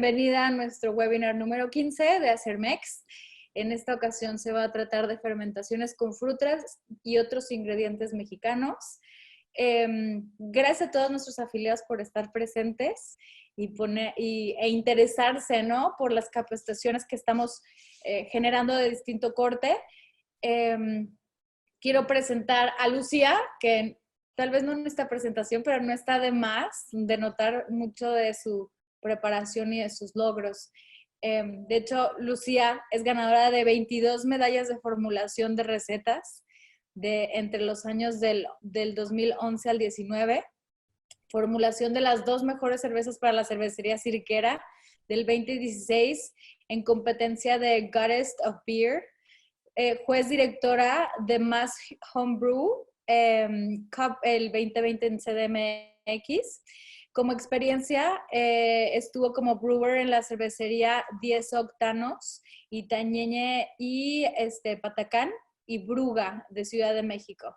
bienvenida a nuestro webinar número 15 de Acermex. En esta ocasión se va a tratar de fermentaciones con frutas y otros ingredientes mexicanos. Gracias a todos nuestros afiliados por estar presentes e interesarse, ¿no?, por las capacitaciones que estamos generando de distinto corte. Quiero presentar a Lucía, que tal vez no en esta presentación, pero no está de más de notar mucho de su preparación y de sus logros. De hecho, Lucía es ganadora de 22 medallas de formulación de recetas entre los años del 2011 al 19, formulación de las 2 mejores cervezas para la cervecería Cirquera del 2016 en competencia de Goddess of Beer, juez directora de Mass Homebrew Cup el 2020 en CDMX. Como experiencia, estuvo como brewer en la cervecería 10 Octanos, Itañeñe y Patacán y Bruga de Ciudad de México,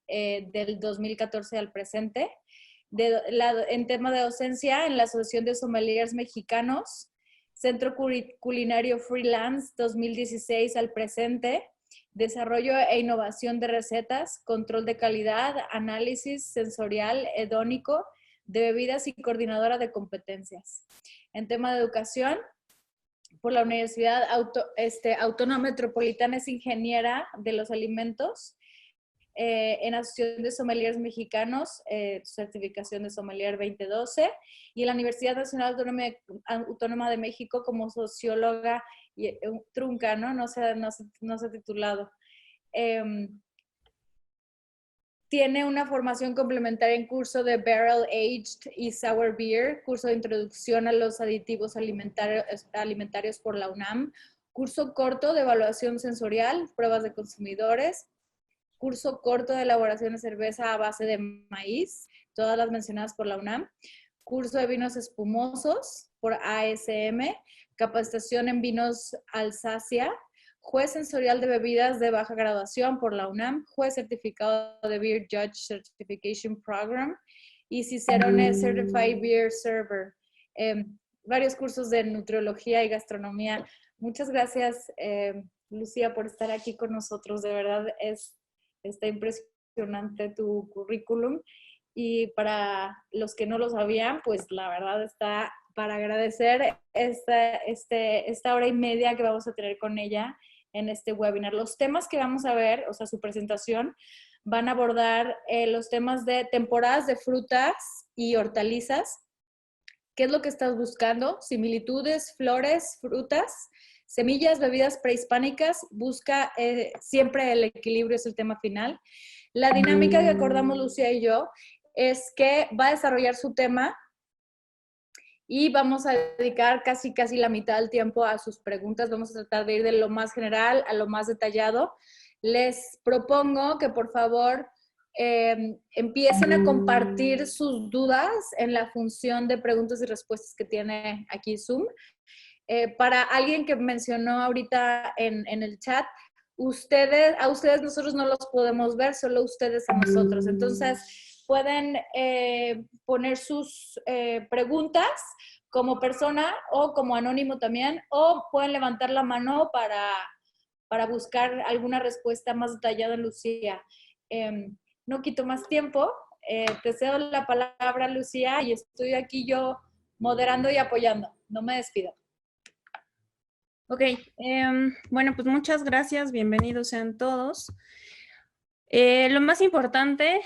del 2014 al presente. En tema de docencia, en la Asociación de Sommeliers Mexicanos, Centro Culinario Freelance 2016 al presente, desarrollo e innovación de recetas, control de calidad, análisis sensorial, hedónico de bebidas y coordinadora de competencias. En tema de educación, por la Universidad Autónoma Metropolitana es ingeniera de los alimentos, en Asociación de Sommeliers Mexicanos, certificación de Sommelier 2012, y en la Universidad Nacional Autónoma de México como socióloga trunca, ¿no? No se ha titulado. Tiene una formación complementaria en curso de Barrel Aged y Sour Beer, curso de introducción a los aditivos alimentarios por la UNAM, curso corto de evaluación sensorial, pruebas de consumidores, curso corto de elaboración de cerveza a base de maíz, todas las mencionadas por la UNAM, curso de vinos espumosos por ASM, capacitación en vinos Alsacia, juez sensorial de bebidas de baja graduación por la UNAM, juez certificado de Beer Judge Certification Program y Cicerone Certified Beer Server. Varios cursos de nutriología y gastronomía. Muchas gracias, Lucía, por estar aquí con nosotros. De verdad está impresionante tu currículum. Y para los que no lo sabían, pues la verdad está para agradecer esta hora y media que vamos a tener con ella en este webinar. Los temas que vamos a ver, o sea, su presentación, van a abordar los temas de temporadas de frutas y hortalizas. ¿Qué es lo que estás buscando? Similitudes, flores, frutas, semillas, bebidas prehispánicas. Busca siempre el equilibrio, es el tema final. La dinámica que acordamos Lucía y yo es que va a desarrollar su tema y vamos a dedicar casi la mitad del tiempo a sus preguntas. Vamos a tratar de ir de lo más general a lo más detallado. Les propongo que por favor empiecen a compartir sus dudas en la función de preguntas y respuestas que tiene aquí Zoom. Para alguien que mencionó ahorita en el chat, a ustedes nosotros no los podemos ver, solo ustedes a nosotros. Entonces, pueden poner sus preguntas como persona o como anónimo también, o pueden levantar la mano para buscar alguna respuesta más detallada, Lucía. No quito más tiempo. Te cedo la palabra, Lucía, y estoy aquí yo moderando y apoyando. No me despido. Ok, bueno, pues muchas gracias, bienvenidos sean todos. Lo más importante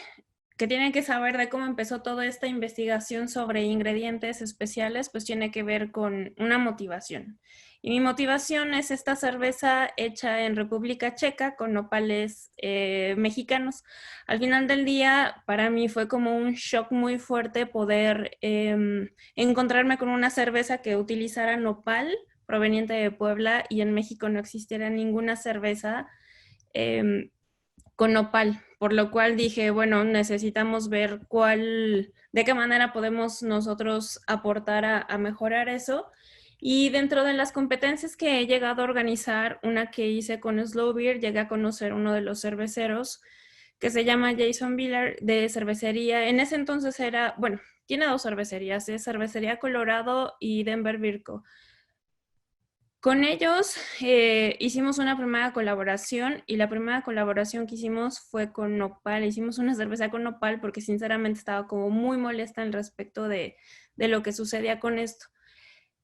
que tienen que saber de cómo empezó toda esta investigación sobre ingredientes especiales, pues tiene que ver con una motivación. Y mi motivación es esta cerveza hecha en República Checa con nopales mexicanos. Al final del día, para mí fue como un shock muy fuerte poder encontrarme con una cerveza que utilizara nopal proveniente de Puebla y en México no existiera ninguna cerveza con nopal, por lo cual dije, bueno, necesitamos ver de qué manera podemos nosotros aportar a mejorar eso. Y dentro de las competencias que he llegado a organizar, una que hice con Slow Beer, llegué a conocer uno de los cerveceros que se llama Jason Villar, de cervecería. En ese entonces era, bueno, tiene 2 cervecerías, es Cervecería Colorado y Denver Virco. Con ellos hicimos una primera colaboración, y la primera colaboración que hicimos fue con nopal. Hicimos una cerveza con nopal porque sinceramente estaba como muy molesta al respecto de lo que sucedía con esto.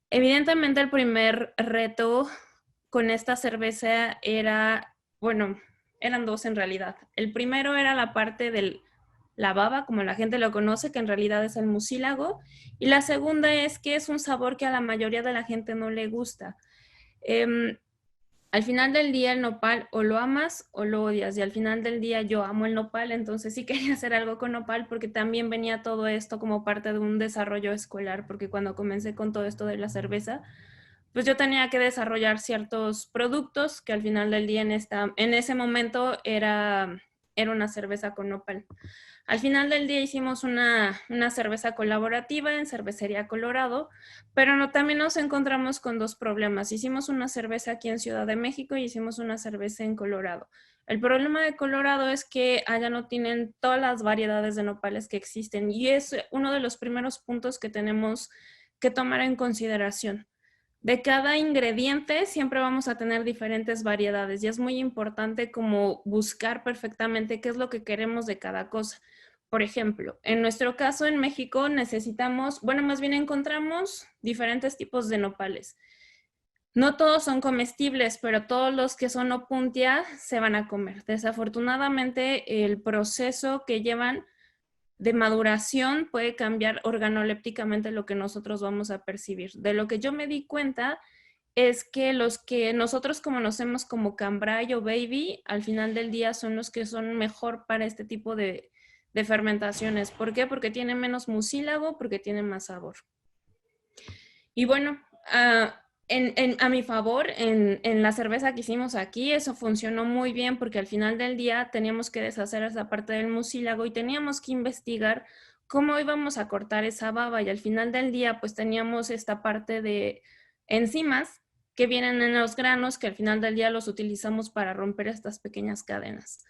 Evidentemente el primer reto con esta cerveza era, bueno, eran 2 en realidad. El primero era la parte de la baba, como la gente lo conoce, que en realidad es el mucílago. Y la segunda es que es un sabor que a la mayoría de la gente no le gusta. Al final del día el nopal o lo amas o lo odias, y al final del día yo amo el nopal, entonces sí quería hacer algo con nopal porque también venía todo esto como parte de un desarrollo escolar, porque cuando comencé con todo esto de la cerveza, pues yo tenía que desarrollar ciertos productos que al final del día en ese momento era una cerveza con nopal. Al final del día hicimos una cerveza colaborativa en Cervecería Colorado, pero también nos encontramos con 2 problemas. Hicimos una cerveza aquí en Ciudad de México y hicimos una cerveza en Colorado. El problema de Colorado es que allá no tienen todas las variedades de nopales que existen, y es uno de los primeros puntos que tenemos que tomar en consideración. De cada ingrediente siempre vamos a tener diferentes variedades, y es muy importante como buscar perfectamente qué es lo que queremos de cada cosa. Por ejemplo, en nuestro caso en México necesitamos, bueno, más bien encontramos diferentes tipos de nopales. No todos son comestibles, pero todos los que son opuntia se van a comer. Desafortunadamente, el proceso que llevan de maduración puede cambiar organolépticamente lo que nosotros vamos a percibir. De lo que yo me di cuenta es que los que nosotros conocemos como cambray o baby, al final del día son los que son mejor para este tipo de fermentaciones. ¿Por qué? Porque tienen menos mucílago, porque tienen más sabor. Y bueno, a mi favor, en la cerveza que hicimos aquí, eso funcionó muy bien, porque al final del día teníamos que deshacer esa parte del mucílago y teníamos que investigar cómo íbamos a cortar esa baba, y al final del día pues teníamos esta parte de enzimas que vienen en los granos, que al final del día los utilizamos para romper estas pequeñas cadenas.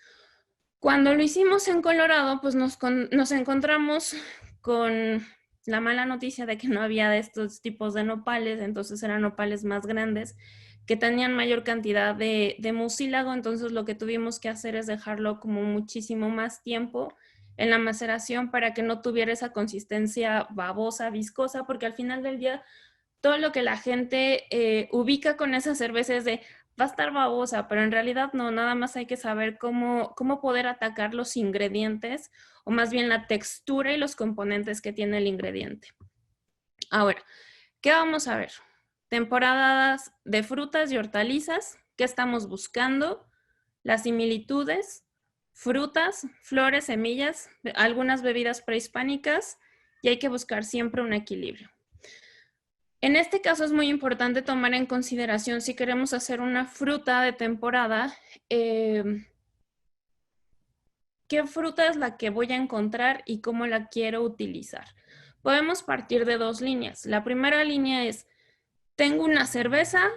Cuando lo hicimos en Colorado, pues nos encontramos con la mala noticia de que no había de estos tipos de nopales, entonces eran nopales más grandes que tenían mayor cantidad de mucílago. Entonces lo que tuvimos que hacer es dejarlo como muchísimo más tiempo en la maceración para que no tuviera esa consistencia babosa, viscosa, porque al final del día todo lo que la gente ubica con esa cerveza es de va a estar babosa, pero en realidad no, nada más hay que saber cómo poder atacar los ingredientes, o más bien la textura y los componentes que tiene el ingrediente. Ahora, ¿qué vamos a ver? Temporadas de frutas y hortalizas, ¿qué estamos buscando? Las similitudes, frutas, flores, semillas, algunas bebidas prehispánicas, y hay que buscar siempre un equilibrio. En este caso es muy importante tomar en consideración, si queremos hacer una fruta de temporada, qué fruta es la que voy a encontrar y cómo la quiero utilizar. Podemos partir de 2 líneas. La primera línea es, tengo una cerveza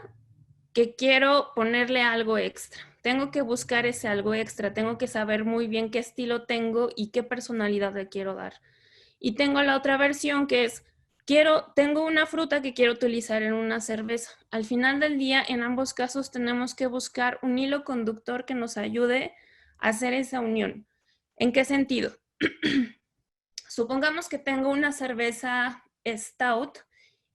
que quiero ponerle algo extra. Tengo que buscar ese algo extra, tengo que saber muy bien qué estilo tengo y qué personalidad le quiero dar. Y tengo la otra versión que es, tengo una fruta que quiero utilizar en una cerveza. Al final del día, en ambos casos tenemos que buscar un hilo conductor que nos ayude a hacer esa unión. ¿En qué sentido? Supongamos que tengo una cerveza stout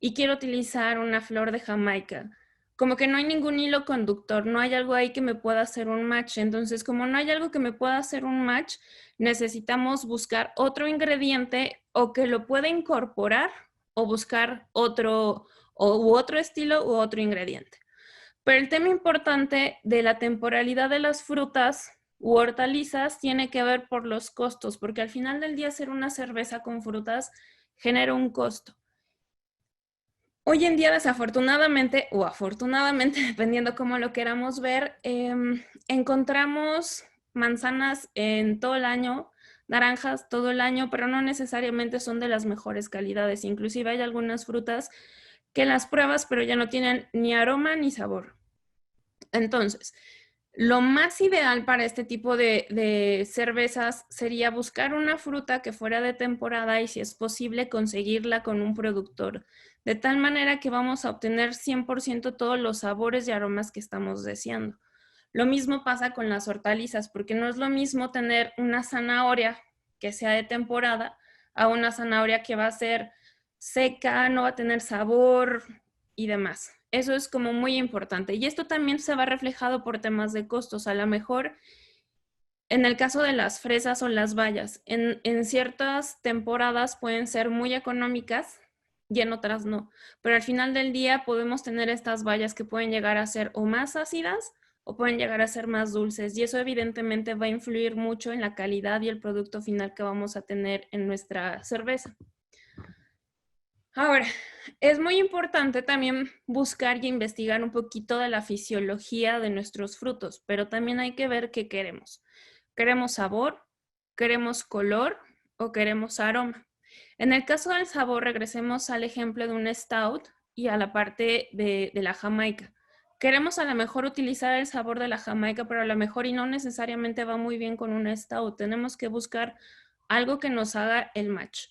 y quiero utilizar una flor de Jamaica. Como que no hay ningún hilo conductor, no hay algo ahí que me pueda hacer un match. Entonces, como no hay algo que me pueda hacer un match, necesitamos buscar otro ingrediente o que lo pueda incorporar, o buscar otro estilo u otro ingrediente. Pero el tema importante de la temporalidad de las frutas u hortalizas tiene que ver por los costos, porque al final del día hacer una cerveza con frutas genera un costo. Hoy en día, desafortunadamente o afortunadamente, dependiendo cómo lo queramos ver, encontramos manzanas en todo el año, naranjas todo el año, pero no necesariamente son de las mejores calidades. Inclusive hay algunas frutas que las pruebas, pero ya no tienen ni aroma ni sabor. Entonces, Lo más ideal para este tipo de cervezas sería buscar una fruta que fuera de temporada y, si es posible, conseguirla con un productor, de tal manera que vamos a obtener 100% todos los sabores y aromas que estamos deseando. Lo mismo pasa con las hortalizas, porque no es lo mismo tener una zanahoria que sea de temporada a una zanahoria que va a ser seca, no va a tener sabor y demás. Eso es como muy importante. Y esto también se va reflejado por temas de costos. A lo mejor, en el caso de las fresas o las bayas, en ciertas temporadas pueden ser muy económicas y en otras no. Pero al final del día podemos tener estas bayas que pueden llegar a ser o más ácidas o pueden llegar a ser más dulces. Y eso evidentemente va a influir mucho en la calidad y el producto final que vamos a tener en nuestra cerveza. Ahora, es muy importante también buscar y investigar un poquito de la fisiología de nuestros frutos, pero también hay que ver qué queremos. ¿Queremos sabor? ¿Queremos color? ¿O queremos aroma? En el caso del sabor, regresemos al ejemplo de un stout y a la parte de la jamaica. Queremos a lo mejor utilizar el sabor de la jamaica, pero a lo mejor y no necesariamente va muy bien con un stout. Tenemos que buscar algo que nos haga el match.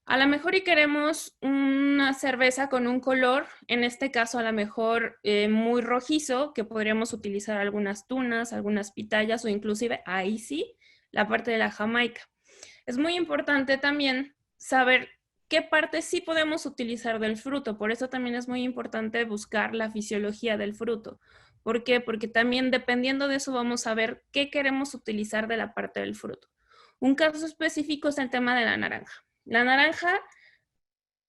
A lo mejor y queremos una cerveza con un color, en este caso a lo mejor muy rojizo, que podríamos utilizar algunas tunas, algunas pitayas o inclusive ahí sí, la parte de la jamaica. Es muy importante también saber qué parte sí podemos utilizar del fruto, por eso también es muy importante buscar la fisiología del fruto. ¿Por qué? Porque también dependiendo de eso vamos a ver qué queremos utilizar de la parte del fruto. Un caso específico es el tema de la naranja. La naranja,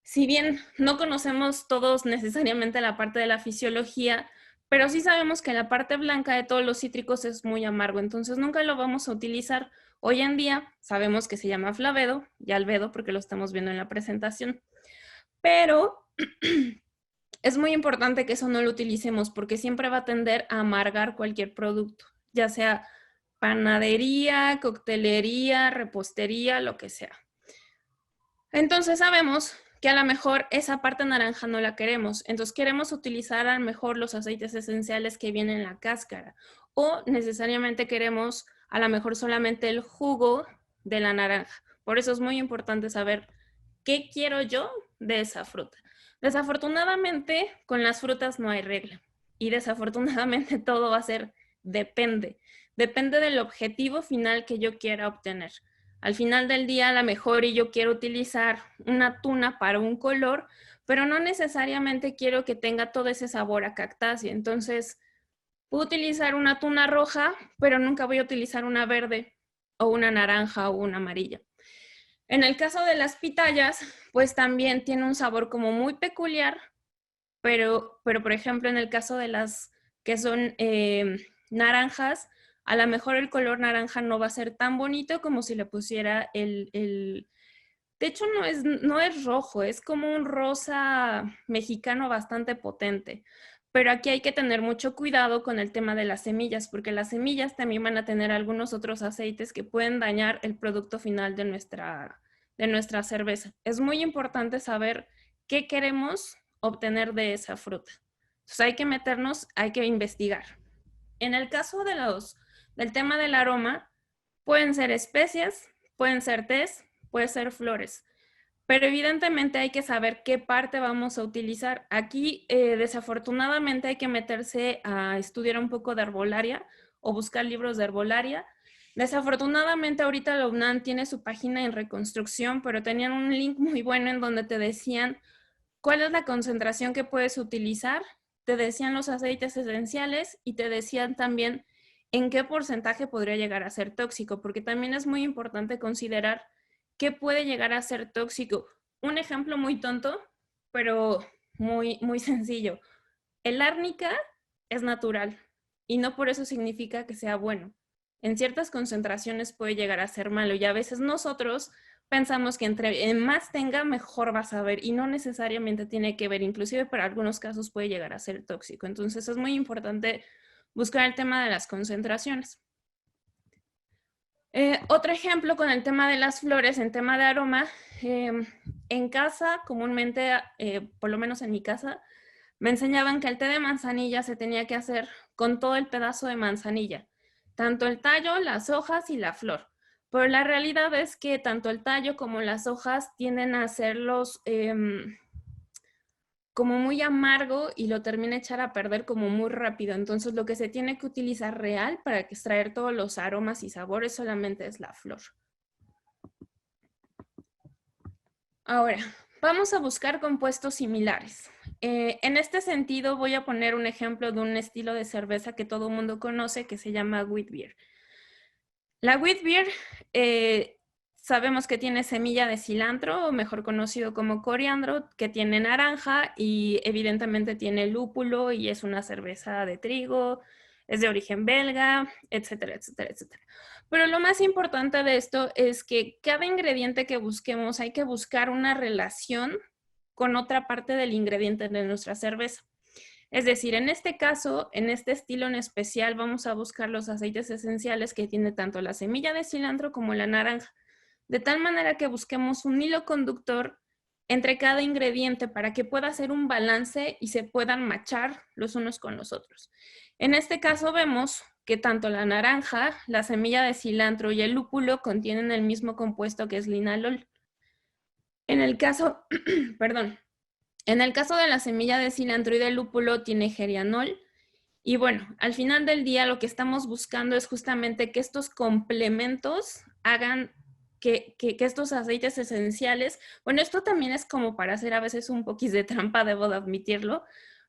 si bien no conocemos todos necesariamente la parte de la fisiología, pero sí sabemos que la parte blanca de todos los cítricos es muy amargo, entonces nunca lo vamos a utilizar. Hoy en día sabemos que se llama flavedo y albedo porque lo estamos viendo en la presentación, pero es muy importante que eso no lo utilicemos porque siempre va a tender a amargar cualquier producto, ya sea panadería, coctelería, repostería, lo que sea. Entonces sabemos que a lo mejor esa parte naranja no la queremos. Entonces queremos utilizar a lo mejor los aceites esenciales que vienen en la cáscara o necesariamente queremos a lo mejor solamente el jugo de la naranja. Por eso es muy importante saber qué quiero yo de esa fruta. Desafortunadamente con las frutas no hay regla y desafortunadamente todo va a ser depende. Depende del objetivo final que yo quiera obtener. Al final del día, a lo mejor y yo quiero utilizar una tuna para un color, pero no necesariamente quiero que tenga todo ese sabor a cactácea. Entonces, puedo utilizar una tuna roja, pero nunca voy a utilizar una verde o una naranja o una amarilla. En el caso de las pitayas, pues también tiene un sabor como muy peculiar, pero por ejemplo, en el caso de las que son naranjas, a lo mejor el color naranja no va a ser tan bonito como si le pusiera de hecho no es rojo, es como un rosa mexicano bastante potente. Pero aquí hay que tener mucho cuidado con el tema de las semillas, porque las semillas también van a tener algunos otros aceites que pueden dañar el producto final de nuestra cerveza. Es muy importante saber qué queremos obtener de esa fruta. Entonces hay que meternos, hay que investigar. En el caso del tema del aroma, pueden ser especias, pueden ser tés, pueden ser flores. Pero evidentemente hay que saber qué parte vamos a utilizar. Aquí, desafortunadamente, hay que meterse a estudiar un poco de herbolaria o buscar libros de herbolaria. Desafortunadamente, ahorita la UNAM tiene su página en reconstrucción, pero tenían un link muy bueno en donde te decían cuál es la concentración que puedes utilizar, te decían los aceites esenciales y te decían también en qué porcentaje podría llegar a ser tóxico, porque también es muy importante considerar qué puede llegar a ser tóxico. Un ejemplo muy tonto, pero muy, muy sencillo. El árnica es natural y no por eso significa que sea bueno. En ciertas concentraciones puede llegar a ser malo y a veces nosotros pensamos que entre más tenga, mejor vas a ver y no necesariamente tiene que ver, inclusive para algunos casos puede llegar a ser tóxico. Entonces es muy importante buscar el tema de las concentraciones. Otro ejemplo con el tema de las flores, en tema de aroma, en casa comúnmente, por lo menos en mi casa, me enseñaban que el té de manzanilla se tenía que hacer con todo el pedazo de manzanilla, tanto el tallo, las hojas y la flor. Pero la realidad es que tanto el tallo como las hojas tienden a hacerlos como muy amargo y lo termina de echar a perder como muy rápido. Entonces lo que se tiene que utilizar real para extraer todos los aromas y sabores solamente es la flor. Ahora, vamos a buscar compuestos similares. En este sentido voy a poner un ejemplo de un estilo de cerveza que todo el mundo conoce que se llama wheat beer. La wheat beer sabemos que tiene semilla de cilantro, mejor conocido como coriandro, que tiene naranja y evidentemente tiene lúpulo y es una cerveza de trigo, es de origen belga, etcétera, etcétera, etcétera. Pero lo más importante de esto es que cada ingrediente que busquemos hay que buscar una relación con otra parte del ingrediente de nuestra cerveza. Es decir, en este caso, en este estilo en especial, vamos a buscar los aceites esenciales que tiene tanto la semilla de cilantro como la naranja, de tal manera que busquemos un hilo conductor entre cada ingrediente para que pueda hacer un balance y se puedan machar los unos con los otros. En este caso vemos que tanto la naranja, la semilla de cilantro y el lúpulo contienen el mismo compuesto que es linalol. En el caso, perdón, en el caso de la semilla de cilantro y del lúpulo tiene gerianol. Y bueno, al final del día lo que estamos buscando es justamente que estos complementos hagan que estos aceites esenciales, bueno, esto también es como para hacer a veces un poquis de trampa, debo de admitirlo,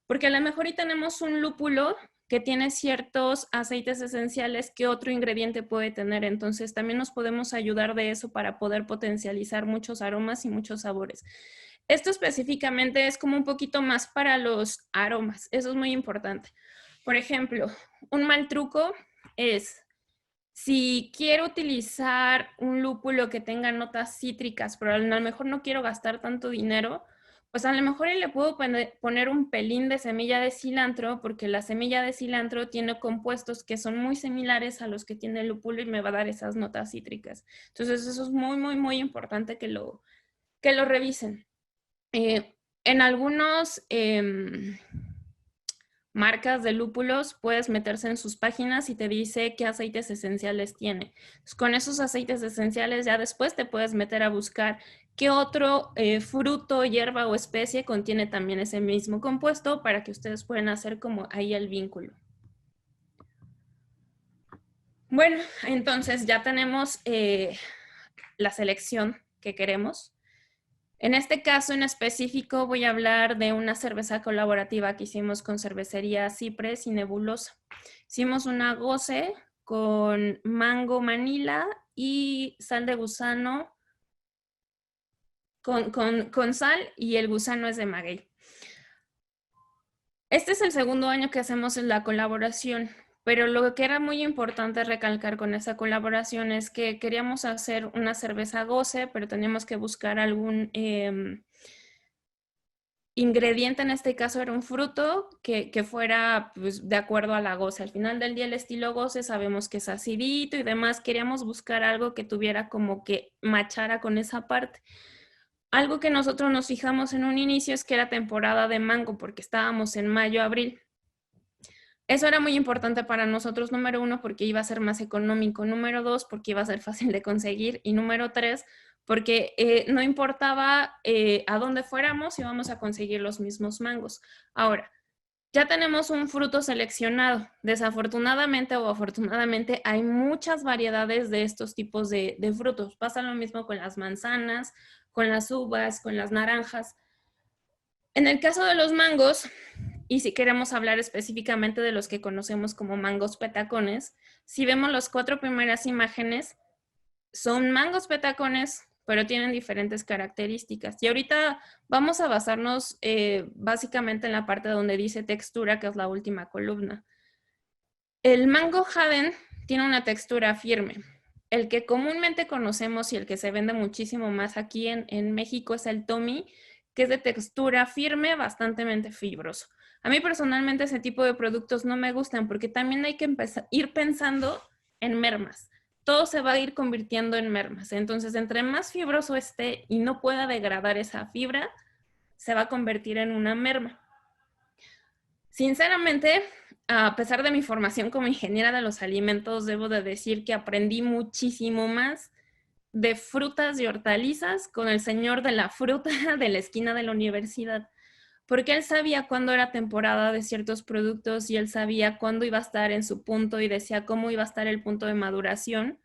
porque a lo mejor ahí tenemos un lúpulo que tiene ciertos aceites esenciales que otro ingrediente puede tener, entonces también nos podemos ayudar de eso para poder potencializar muchos aromas y muchos sabores. Esto específicamente es como un poquito más para los aromas, eso es muy importante. Por ejemplo, un mal truco es, si quiero utilizar un lúpulo que tenga notas cítricas, pero a lo mejor no quiero gastar tanto dinero, pues a lo mejor le puedo poner un pelín de semilla de cilantro, porque la semilla de cilantro tiene compuestos que son muy similares a los que tiene el lúpulo y me va a dar esas notas cítricas. Entonces eso es muy, muy, muy importante que lo revisen. En algunos marcas de lúpulos puedes meterse en sus páginas y te dice qué aceites esenciales tiene. Entonces, con esos aceites esenciales ya después te puedes meter a buscar qué otro fruto, hierba o especie contiene también ese mismo compuesto para que ustedes puedan hacer como ahí el vínculo. Bueno, entonces ya tenemos la selección que queremos. En este caso en específico voy a hablar de una cerveza colaborativa que hicimos con Cervecería Cipres y Nebulosa. Hicimos una goce con mango manila y sal de gusano con sal, y el gusano es de maguey. Este es el segundo año que hacemos la colaboración, pero lo que era muy importante recalcar con esa colaboración es que queríamos hacer una cerveza goce, pero teníamos que buscar algún ingrediente, en este caso era un fruto que fuera pues, de acuerdo a la goce. Al final del día el estilo goce sabemos que es acidito y demás. Queríamos buscar algo que tuviera como que machara con esa parte. Algo que nosotros nos fijamos en un inicio es que era temporada de mango porque estábamos en mayo, abril. Eso era muy importante para nosotros, número 1, porque iba a ser más económico, número 2, porque iba a ser fácil de conseguir, y número 3, porque no importaba a dónde fuéramos, íbamos a conseguir los mismos mangos. Ahora, ya tenemos un fruto seleccionado. Desafortunadamente o afortunadamente hay muchas variedades de estos tipos de frutos. Pasa lo mismo con las manzanas, con las uvas, con las naranjas. En el caso de los mangos, y si queremos hablar específicamente de los que conocemos como mangos petacones, si vemos las 4 primeras imágenes, son mangos petacones, pero tienen diferentes características. Y ahorita vamos a basarnos básicamente en la parte donde dice textura, que es la última columna. El mango Haden tiene una textura firme. El que comúnmente conocemos y el que se vende muchísimo más aquí en México es el Tommy, que es de textura firme, bastante fibroso. A mí personalmente ese tipo de productos no me gustan porque también hay que ir pensando en mermas. Todo se va a ir convirtiendo en mermas. Entonces, entre más fibroso esté y no pueda degradar esa fibra, se va a convertir en una merma. Sinceramente, a pesar de mi formación como ingeniera de los alimentos, debo de decir que aprendí muchísimo más de frutas y hortalizas con el señor de la fruta de la esquina de la universidad, porque él sabía cuándo era temporada de ciertos productos y él sabía cuándo iba a estar en su punto y decía cómo iba a estar el punto de maduración.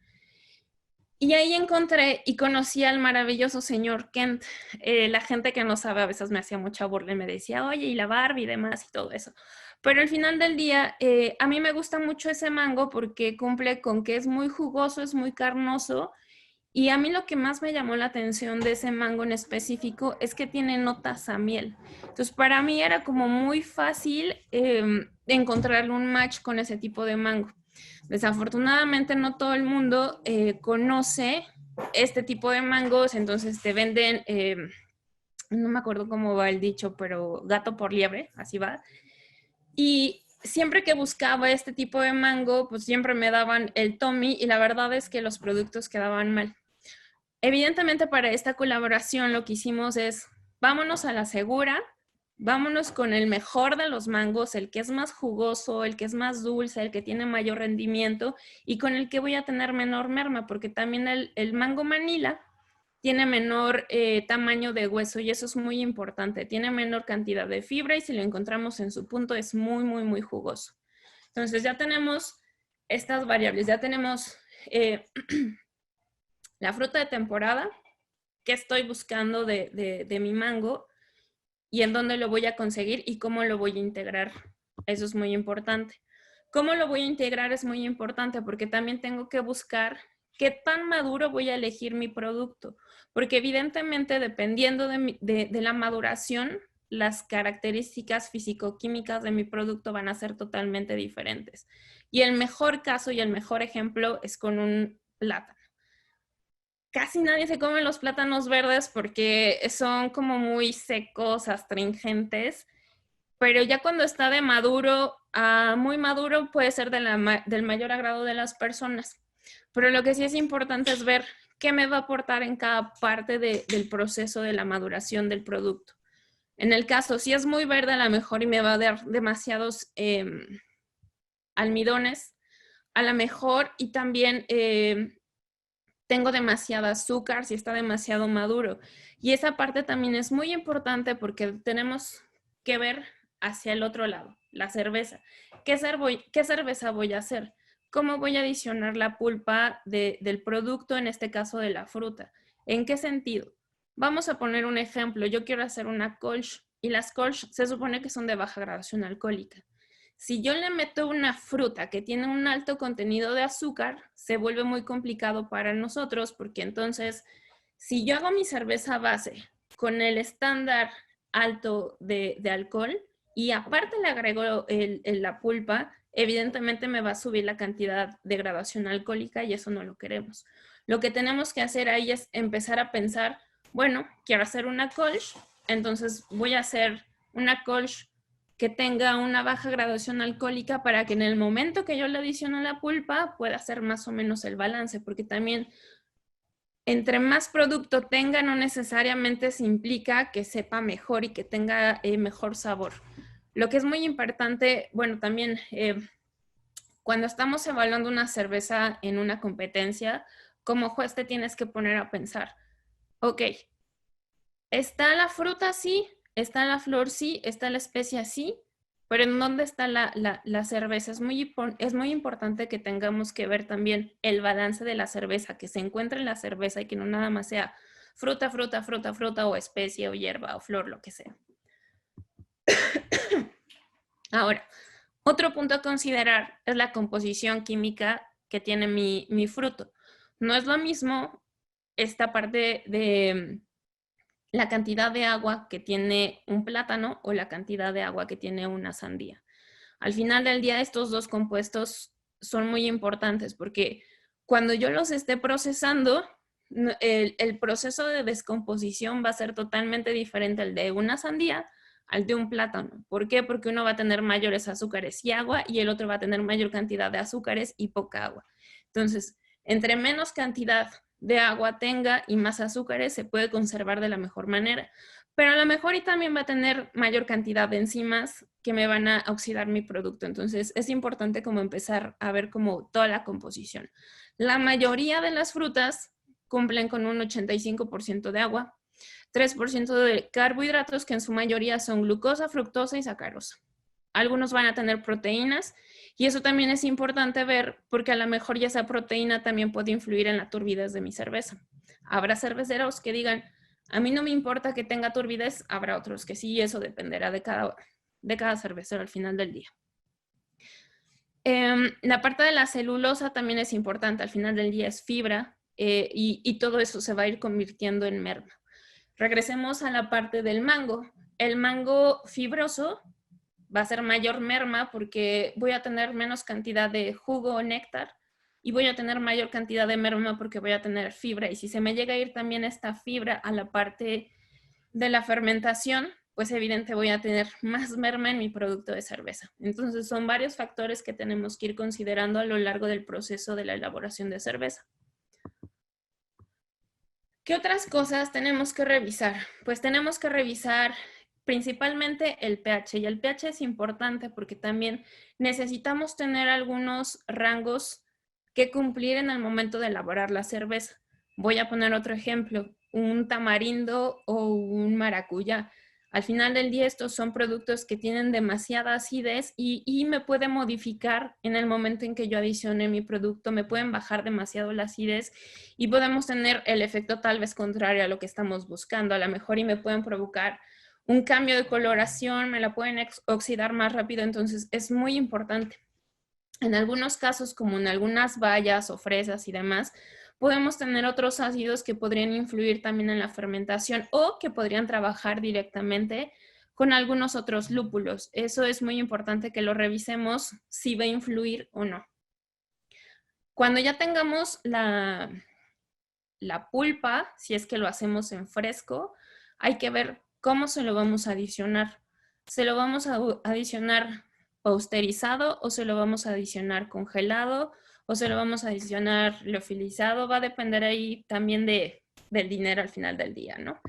Y ahí encontré y conocí al maravilloso señor Kent. La gente que no sabe a veces me hacía mucha burla y me decía, oye, y la Barbie y demás y todo eso. Pero al final del día, a mí me gusta mucho ese mango porque cumple con que es muy jugoso, es muy carnoso. Y a mí lo que más me llamó la atención de ese mango en específico es que tiene notas a miel. Entonces, para mí era como muy fácil encontrarle un match con ese tipo de mango. Desafortunadamente no todo el mundo conoce este tipo de mangos, entonces te venden, no me acuerdo cómo va el dicho, pero gato por liebre, así va. Y siempre que buscaba este tipo de mango, pues siempre me daban el Tommy y la verdad es que los productos quedaban mal. Evidentemente para esta colaboración lo que hicimos es, vámonos a la segura, vámonos con el mejor de los mangos, el que es más jugoso, el que es más dulce, el que tiene mayor rendimiento y con el que voy a tener menor merma, porque también el mango Manila tiene menor tamaño de hueso y eso es muy importante. Tiene menor cantidad de fibra y si lo encontramos en su punto es muy, muy, muy jugoso. Entonces ya tenemos estas variables, ya tenemos la fruta de temporada, qué estoy buscando de mi mango y en dónde lo voy a conseguir y cómo lo voy a integrar. Eso es muy importante. Cómo lo voy a integrar es muy importante porque también tengo que buscar qué tan maduro voy a elegir mi producto. Porque evidentemente dependiendo de la maduración, las características físico-químicas de mi producto van a ser totalmente diferentes. Y el mejor caso y el mejor ejemplo es con un plátano. Casi nadie se come los plátanos verdes porque son como muy secos, astringentes, pero ya cuando está de maduro a muy maduro puede ser del mayor agrado de las personas. Pero lo que sí es importante es ver qué me va a aportar en cada parte del proceso de la maduración del producto. En el caso, si es muy verde, a lo mejor y me va a dar demasiados almidones, a lo mejor y también tengo demasiado azúcar, si está demasiado maduro. Y esa parte también es muy importante porque tenemos que ver hacia el otro lado, la cerveza. ¿Qué cerveza voy a hacer? ¿Cómo voy a adicionar la pulpa del producto, en este caso de la fruta? ¿En qué sentido? Vamos a poner un ejemplo. Yo quiero hacer una Kolsch y las Kolsch se supone que son de baja graduación alcohólica. Si yo le meto una fruta que tiene un alto contenido de azúcar, se vuelve muy complicado para nosotros porque entonces, si yo hago mi cerveza base con el estándar alto de alcohol y aparte le agrego la pulpa, evidentemente me va a subir la cantidad de graduación alcohólica y eso no lo queremos. Lo que tenemos que hacer ahí es empezar a pensar, bueno, quiero hacer una Kolsch, entonces voy a hacer una Kolsch que tenga una baja graduación alcohólica para que en el momento que yo le adiciono la pulpa pueda hacer más o menos el balance, porque también entre más producto tenga no necesariamente se implica que sepa mejor y que tenga mejor sabor. Lo que es muy importante, bueno, también cuando estamos evaluando una cerveza en una competencia, como juez te tienes que poner a pensar, ok, ¿está la fruta sí? ¿Está la flor sí? ¿Está la especia sí? Pero ¿en dónde está la cerveza? Es muy importante que tengamos que ver también el balance de la cerveza, que se encuentre en la cerveza y que no nada más sea fruta, fruta, fruta, fruta o especie o hierba o flor, lo que sea. Ahora, otro punto a considerar es la composición química que tiene mi fruto. No es lo mismo esta parte de la cantidad de agua que tiene un plátano o la cantidad de agua que tiene una sandía. Al final del día, estos dos compuestos son muy importantes porque cuando yo los esté procesando, el proceso de descomposición va a ser totalmente diferente al de una sandía al de un plátano. ¿Por qué? Porque uno va a tener mayores azúcares y agua y el otro va a tener mayor cantidad de azúcares y poca agua. Entonces, entre menos cantidad de agua tenga y más azúcares, se puede conservar de la mejor manera. pero a lo mejor y también va a tener mayor cantidad de enzimas que me van a oxidar mi producto. Entonces es importante como empezar a ver como toda la composición. La mayoría de las frutas cumplen con un 85% de agua, 3% de carbohidratos, que en su mayoría son glucosa, fructosa y sacarosa. Algunos van a tener proteínas y eso también es importante ver porque a lo mejor ya esa proteína también puede influir en la turbidez de mi cerveza. Habrá cerveceros que digan, a mí no me importa que tenga turbidez, habrá otros que sí, y eso dependerá de cada cervecero al final del día. La parte de la celulosa también es importante, al final del día es fibra y todo eso se va a ir convirtiendo en merma. Regresemos a la parte del mango. El mango fibroso va a ser mayor merma porque voy a tener menos cantidad de jugo o néctar y voy a tener mayor cantidad de merma porque voy a tener fibra. Y si se me llega a ir también esta fibra a la parte de la fermentación, pues evidente voy a tener más merma en mi producto de cerveza. Entonces son varios factores que tenemos que ir considerando a lo largo del proceso de la elaboración de cerveza. ¿Qué otras cosas tenemos que revisar? Pues tenemos que revisar principalmente el pH, y el pH es importante porque también necesitamos tener algunos rangos que cumplir en el momento de elaborar la cerveza. Voy a poner otro ejemplo, un tamarindo o un maracuyá. Al final del día estos son productos que tienen demasiada acidez y me puede modificar en el momento en que yo adicione mi producto, me pueden bajar demasiado la acidez y podemos tener el efecto tal vez contrario a lo que estamos buscando. A lo mejor y me pueden provocar un cambio de coloración, me la pueden oxidar más rápido, entonces es muy importante. En algunos casos, como en algunas bayas o fresas y demás, podemos tener otros ácidos que podrían influir también en la fermentación o que podrían trabajar directamente con algunos otros lúpulos. Eso es muy importante que lo revisemos si va a influir o no. Cuando ya tengamos la pulpa, si es que lo hacemos en fresco, hay que ver cómo se lo vamos a adicionar. ¿Se lo vamos a adicionar pasteurizado o se lo vamos a adicionar congelado o se lo vamos a adicionar liofilizado? Va a depender ahí también del dinero al final del día, ¿no?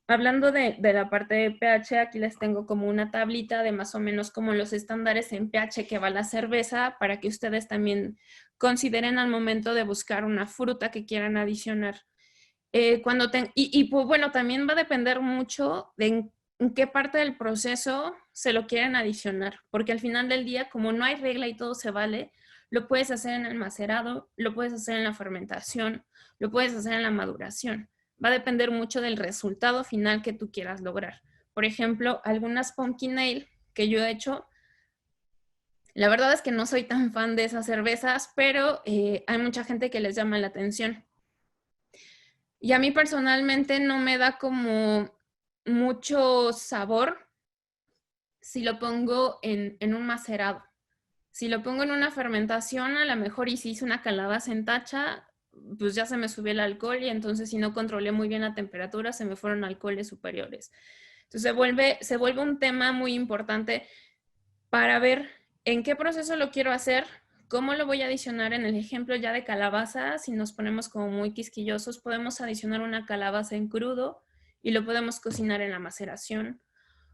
Hablando de la parte de pH, aquí les tengo como una tablita de más o menos como los estándares en pH que va la cerveza para que ustedes también consideren al momento de buscar una fruta que quieran adicionar. Pues bueno, también va a depender mucho de en qué parte del proceso se lo quieren adicionar, porque al final del día, como no hay regla y todo se vale, lo puedes hacer en el macerado, lo puedes hacer en la fermentación, lo puedes hacer en la maduración. Va a depender mucho del resultado final que tú quieras lograr. Por ejemplo, algunas pumpkin ale que yo he hecho, la verdad es que no soy tan fan de esas cervezas, pero hay mucha gente que les llama la atención. Y a mí personalmente no me da como mucho sabor si lo pongo en un macerado. Si lo pongo en una fermentación, a lo mejor y si hice una calabaza en tacha, pues ya se me subió el alcohol y entonces si no controlé muy bien la temperatura, se me fueron alcoholes superiores. Entonces se vuelve un tema muy importante para ver en qué proceso lo quiero hacer, cómo lo voy a adicionar. En el ejemplo ya de calabaza, si nos ponemos como muy quisquillosos, podemos adicionar una calabaza en crudo y lo podemos cocinar en la maceración.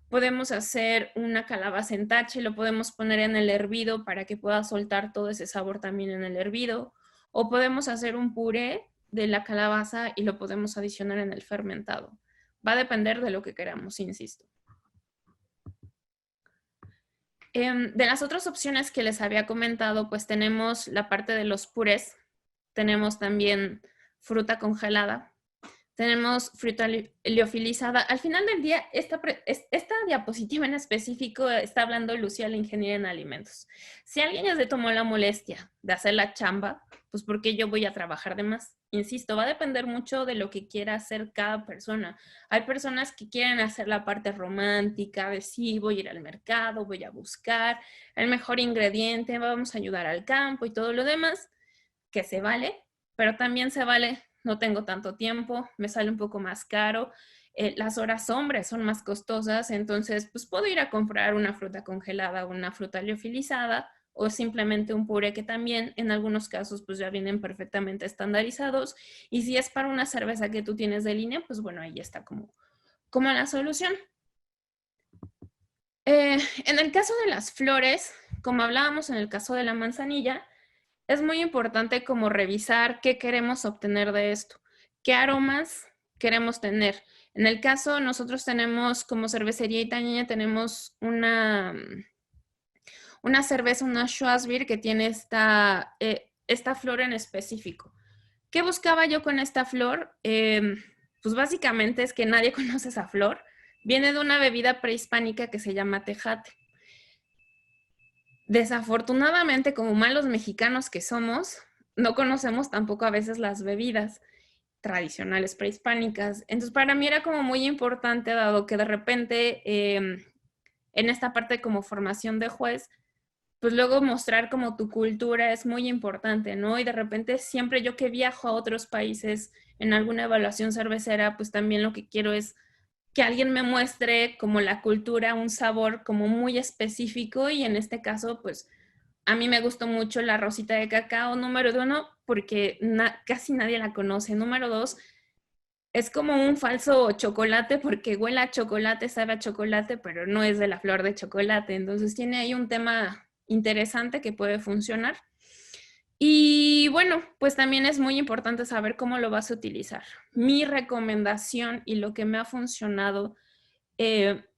Podemos hacer una calabaza en tacha y lo podemos poner en el hervido para que pueda soltar todo ese sabor también en el hervido. O podemos hacer un puré de la calabaza y lo podemos adicionar en el fermentado. Va a depender de lo que queramos, insisto. De las otras opciones que les había comentado, pues tenemos la parte de los purés, tenemos también fruta congelada, tenemos fruta liofilizada. Al final del día, esta diapositiva en específico está hablando Lucía, la ingeniera en alimentos. Si alguien ya se tomó la molestia de hacer la chamba, pues ¿por qué yo voy a trabajar de más? Insisto, va a depender mucho de lo que quiera hacer cada persona. Hay personas que quieren hacer la parte romántica, de sí, voy a ir al mercado, voy a buscar el mejor ingrediente, vamos a ayudar al campo y todo lo demás, que se vale, pero también se vale, no tengo tanto tiempo, me sale un poco más caro, las horas sombras son más costosas, entonces pues puedo ir a comprar una fruta congelada o una fruta liofilizada o simplemente un puré que también en algunos casos pues ya vienen perfectamente estandarizados y si es para una cerveza que tú tienes de línea, pues bueno, ahí está como como la solución. En el caso de las flores, como hablábamos en el caso de la manzanilla, es muy importante como revisar qué queremos obtener de esto, qué aromas queremos tener. En el caso, nosotros tenemos como cervecería Itañeña, tenemos una cerveza, una Schwarzbier que tiene esta flor en específico. ¿Qué buscaba yo con esta flor? Pues básicamente es que nadie conoce esa flor. Viene de una bebida prehispánica que se llama tejate. Desafortunadamente, como malos mexicanos que somos, no conocemos tampoco a veces las bebidas tradicionales prehispánicas. Entonces, para mí era como muy importante, dado que de repente en esta parte como formación de juez, pues luego mostrar como tu cultura es muy importante, ¿no? Y de repente siempre yo que viajo a otros países en alguna evaluación cervecera, pues también lo que quiero es que alguien me muestre como la cultura, un sabor como muy específico, y en este caso, pues a mí me gustó mucho la rosita de cacao, número 1, porque casi nadie la conoce. Número 2, es como un falso chocolate porque huele a chocolate, sabe a chocolate, pero no es de la flor de chocolate. Entonces tiene ahí un tema interesante que puede funcionar. Y bueno, pues también es muy importante saber cómo lo vas a utilizar. Mi recomendación y lo que me ha funcionado,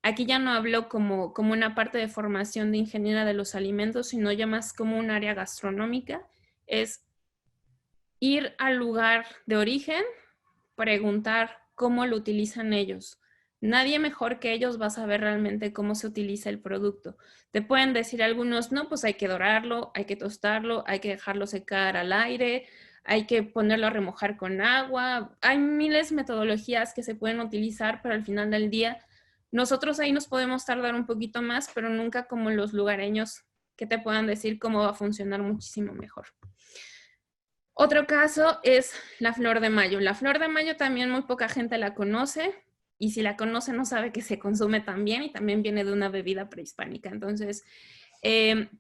aquí ya no hablo como una parte de formación de ingeniera de los alimentos, sino ya más como un área gastronómica, es ir al lugar de origen, preguntar cómo lo utilizan ellos. Nadie mejor que ellos va a saber realmente cómo se utiliza el producto. Te pueden decir algunos, no, pues hay que dorarlo, hay que tostarlo, hay que dejarlo secar al aire, hay que ponerlo a remojar con agua. Hay miles de metodologías que se pueden utilizar, pero al final del día nosotros ahí nos podemos tardar un poquito más, pero nunca como los lugareños que te puedan decir cómo va a funcionar muchísimo mejor. Otro caso es la flor de mayo. La flor de mayo también muy poca gente la conoce, y si la conoce no sabe que se consume también, y también viene de una bebida prehispánica. Entonces,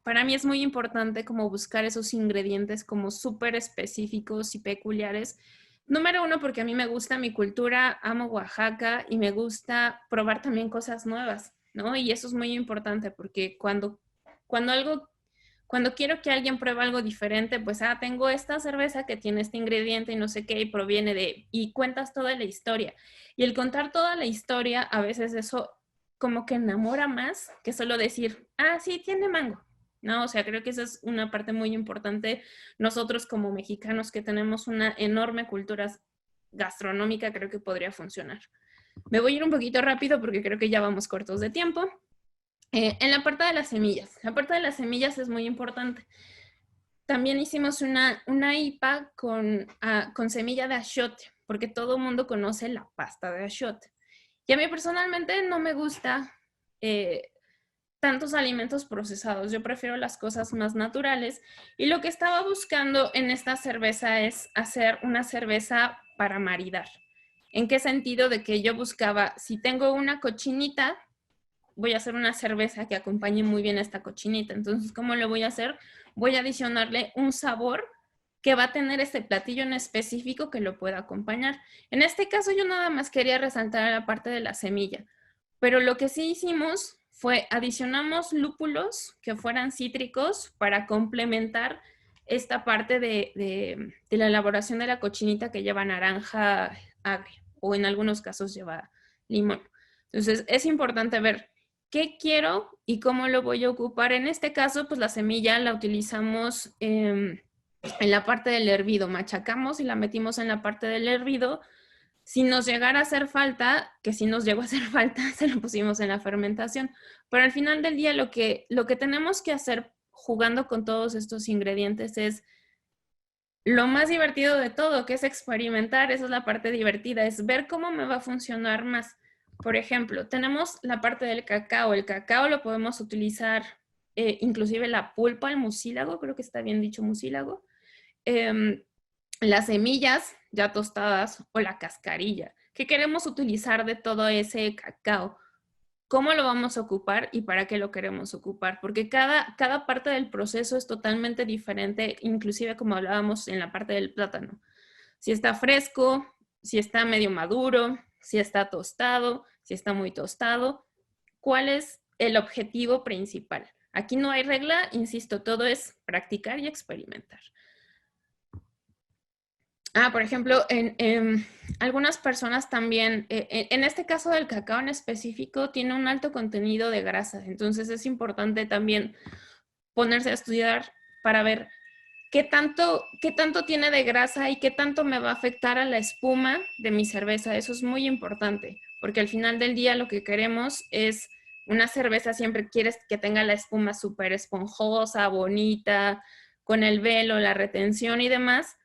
para mí es muy importante como buscar esos ingredientes como súper específicos y peculiares. Número 1, porque a mí me gusta mi cultura, amo Oaxaca y me gusta probar también cosas nuevas, ¿no? Y eso es muy importante porque cuando quiero que alguien pruebe algo diferente, pues, tengo esta cerveza que tiene este ingrediente y no sé qué, y proviene y cuentas toda la historia. Y el contar toda la historia, a veces eso como que enamora más que solo decir, sí, tiene mango. No, o sea, creo que esa es una parte muy importante. Nosotros como mexicanos que tenemos una enorme cultura gastronómica, creo que podría funcionar. Me voy a ir un poquito rápido porque creo que ya vamos cortos de tiempo. En la parte de las semillas. La parte de las semillas es muy importante. También hicimos una IPA con semilla de achiote, porque todo el mundo conoce la pasta de achiote. Y a mí personalmente no me gusta tantos alimentos procesados. Yo prefiero las cosas más naturales. Y lo que estaba buscando en esta cerveza es hacer una cerveza para maridar. ¿En qué sentido? De que yo buscaba, si tengo una cochinita, voy a hacer una cerveza que acompañe muy bien a esta cochinita. Entonces, ¿cómo lo voy a hacer? Voy a adicionarle un sabor que va a tener este platillo en específico que lo pueda acompañar. En este caso, yo nada más quería resaltar la parte de la semilla, pero lo que sí hicimos fue adicionamos lúpulos que fueran cítricos para complementar esta parte de la elaboración de la cochinita, que lleva naranja agria, o en algunos casos lleva limón. Entonces, es importante ver qué quiero y cómo lo voy a ocupar. En este caso, pues la semilla la utilizamos en la parte del hervido. Machacamos y la metimos en la parte del hervido. Si nos llegara a hacer falta, que si nos llegó a hacer falta, se lo pusimos en la fermentación. Pero al final del día, lo que tenemos que hacer jugando con todos estos ingredientes es lo más divertido de todo, que es experimentar. Esa es la parte divertida, es ver cómo me va a funcionar más. Por ejemplo, tenemos la parte del cacao. El cacao lo podemos utilizar, inclusive la pulpa, el mucílago, creo que está bien dicho mucílago, las semillas ya tostadas o la cascarilla. ¿Qué queremos utilizar de todo ese cacao? ¿Cómo lo vamos a ocupar y para qué lo queremos ocupar? Porque cada parte del proceso es totalmente diferente, inclusive como hablábamos en la parte del plátano. Si está fresco, si está medio maduro, si está tostado, si está muy tostado. ¿Cuál es el objetivo principal? Aquí no hay regla, insisto, todo es practicar y experimentar. Por ejemplo, en algunas personas también, en este caso del cacao en específico, tiene un alto contenido de grasa. Entonces es importante también ponerse a estudiar para ver qué tanto tiene de grasa y qué tanto me va a afectar a la espuma de mi cerveza. Eso es muy importante, porque al final del día lo que queremos es una cerveza, siempre quieres que tenga la espuma súper esponjosa, bonita, con el velo, la retención y demás.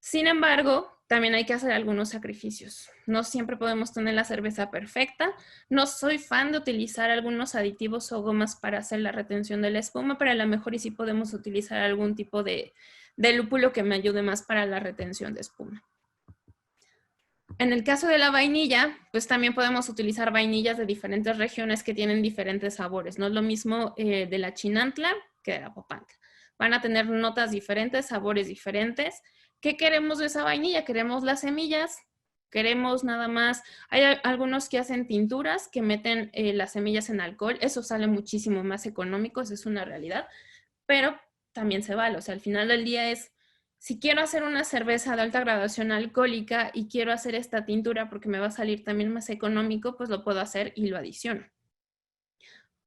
Sin embargo, también hay que hacer algunos sacrificios. No siempre podemos tener la cerveza perfecta. No soy fan de utilizar algunos aditivos o gomas para hacer la retención de la espuma, pero a lo mejor y sí podemos utilizar algún tipo de lúpulo que me ayude más para la retención de espuma. En el caso de la vainilla, pues también podemos utilizar vainillas de diferentes regiones que tienen diferentes sabores. No es lo mismo de la Chinantla que de la Papantla. Van a tener notas diferentes, sabores diferentes. ¿Qué queremos de esa vainilla? Queremos las semillas, queremos nada más. Hay algunos que hacen tinturas que meten las semillas en alcohol. Eso sale muchísimo más económico, esa es una realidad. Pero también se vale. O sea, al final del día es, si quiero hacer una cerveza de alta graduación alcohólica y quiero hacer esta tintura porque me va a salir también más económico, pues lo puedo hacer y lo adiciono.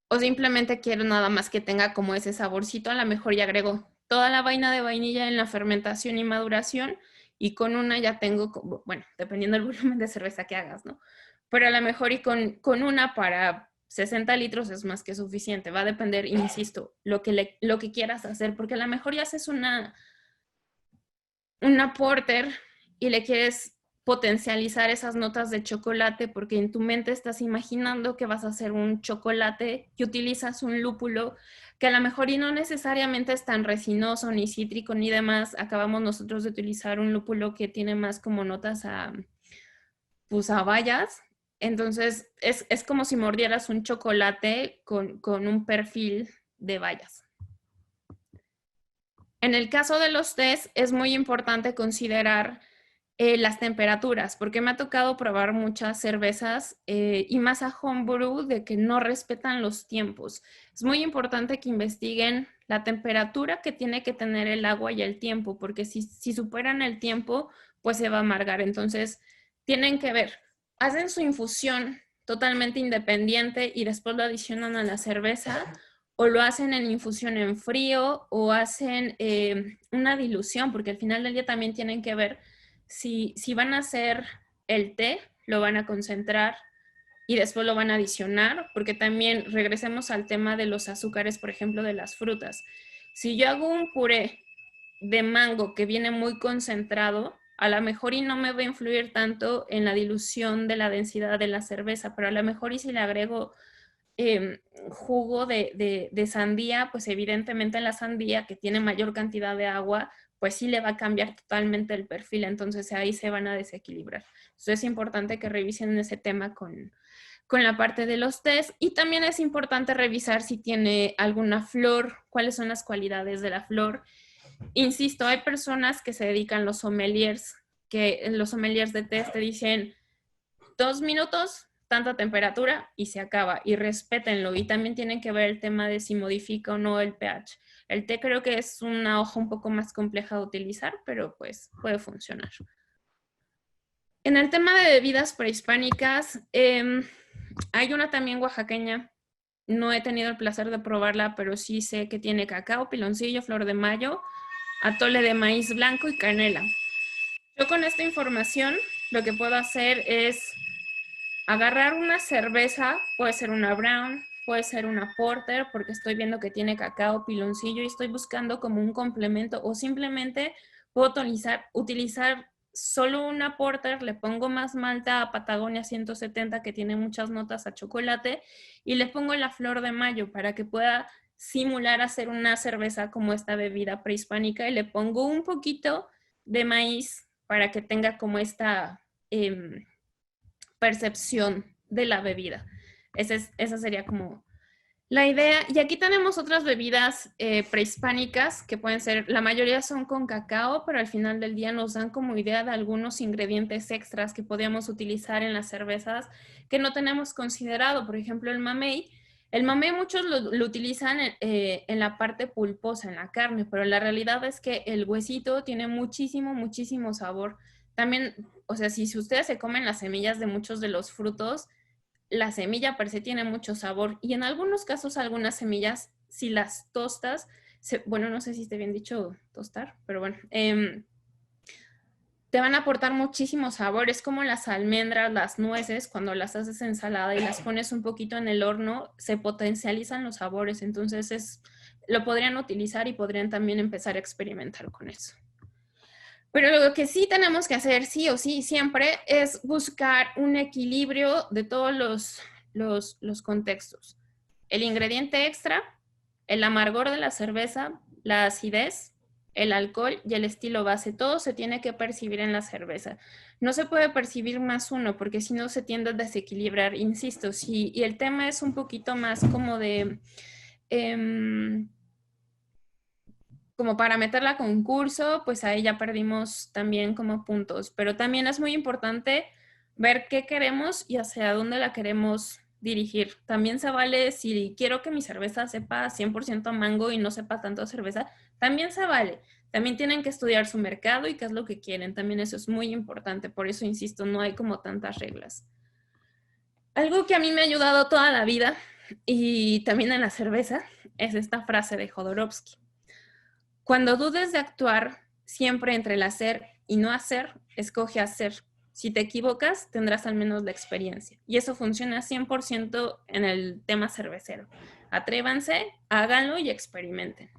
O simplemente quiero nada más que tenga como ese saborcito, a lo mejor ya agrego toda la vaina de vainilla en la fermentación y maduración y con una ya tengo, bueno, dependiendo del volumen de cerveza que hagas, ¿no? Pero a lo mejor y con una para 60 litros es más que suficiente. Va a depender, insisto, lo que quieras hacer, porque a lo mejor ya haces una porter y le quieres potencializar esas notas de chocolate porque en tu mente estás imaginando que vas a hacer un chocolate y utilizas un lúpulo que a lo mejor y no necesariamente es tan resinoso ni cítrico ni demás. Acabamos nosotros de utilizar un lúpulo que tiene más como notas pues a bayas. Entonces es como si mordieras un chocolate con un perfil de bayas. En el caso de los tés es muy importante considerar las temperaturas, porque me ha tocado probar muchas cervezas y más a homebrew de que no respetan los tiempos. Es muy importante que investiguen la temperatura que tiene que tener el agua y el tiempo, porque si superan el tiempo, pues se va a amargar. Entonces, tienen que ver, hacen su infusión totalmente independiente y después lo adicionan a la cerveza, o lo hacen en infusión en frío, o hacen una dilución, porque al final del día también tienen que ver si van a hacer el té, lo van a concentrar y después lo van a adicionar, porque también regresemos al tema de los azúcares, por ejemplo, de las frutas. Si yo hago un puré de mango que viene muy concentrado, a lo mejor y no me va a influir tanto en la dilución de la densidad de la cerveza, pero a lo mejor y si le agrego jugo de sandía, pues evidentemente en la sandía que tiene mayor cantidad de agua, pues sí le va a cambiar totalmente el perfil, entonces ahí se van a desequilibrar. Entonces es importante que revisen ese tema con la parte de los test y también es importante revisar si tiene alguna flor, cuáles son las cualidades de la flor. Insisto, hay personas que se dedican los sommeliers, que los sommeliers de test te dicen 2 minutos, tanta temperatura y se acaba. Y respétenlo. Y también tienen que ver el tema de si modifica o no el pH. El té creo que es una hoja un poco más compleja de utilizar, pero pues puede funcionar. En el tema de bebidas prehispánicas, hay una también oaxaqueña. No he tenido el placer de probarla, pero sí sé que tiene cacao, piloncillo, flor de mayo, atole de maíz blanco y canela. Yo con esta información lo que puedo hacer es agarrar una cerveza, puede ser una brown, puede ser una porter, porque estoy viendo que tiene cacao, piloncillo y estoy buscando como un complemento o simplemente puedo utilizar solo una porter, le pongo más malta a Patagonia 170 que tiene muchas notas a chocolate y le pongo la flor de mayo para que pueda simular hacer una cerveza como esta bebida prehispánica y le pongo un poquito de maíz para que tenga como esta percepción de la bebida. Esa sería como La idea, y aquí tenemos otras bebidas prehispánicas que pueden ser, la mayoría son con cacao, pero al final del día nos dan como idea de algunos ingredientes extras que podíamos utilizar en las cervezas que no tenemos considerado. Por ejemplo, el mamey. El mamey muchos lo utilizan en la parte pulposa, en la carne, pero la realidad es que el huesito tiene muchísimo, muchísimo sabor. También, o sea, si ustedes se comen las semillas de muchos de los frutos, la semilla per se tiene mucho sabor y en algunos casos algunas semillas, si las tostas, bueno, no sé si esté bien dicho tostar, pero bueno, te van a aportar muchísimo sabor. Es como las almendras, las nueces, cuando las haces ensalada y las pones un poquito en el horno, se potencializan los sabores. Entonces lo podrían utilizar y podrían también empezar a experimentar con eso. Pero lo que sí tenemos que hacer, sí o sí, siempre, es buscar un equilibrio de todos los contextos. El ingrediente extra, el amargor de la cerveza, la acidez, el alcohol y el estilo base. Todo se tiene que percibir en la cerveza. No se puede percibir más uno porque si no se tiende a desequilibrar, insisto. Sí, y el tema es un poquito más como de... como para meterla a concurso, pues ahí ya perdimos también como puntos. Pero también es muy importante ver qué queremos y hacia dónde la queremos dirigir. También se vale, si quiero que mi cerveza sepa 100% mango y no sepa tanto cerveza, también se vale. También tienen que estudiar su mercado y qué es lo que quieren. También eso es muy importante. Por eso, insisto, no hay como tantas reglas. Algo que a mí me ha ayudado toda la vida y también en la cerveza es esta frase de Jodorowsky. Cuando dudes de actuar, siempre entre el hacer y no hacer, escoge hacer. Si te equivocas, tendrás al menos la experiencia. Y eso funciona 100% en el tema cervecero. Atrévanse, háganlo y experimenten.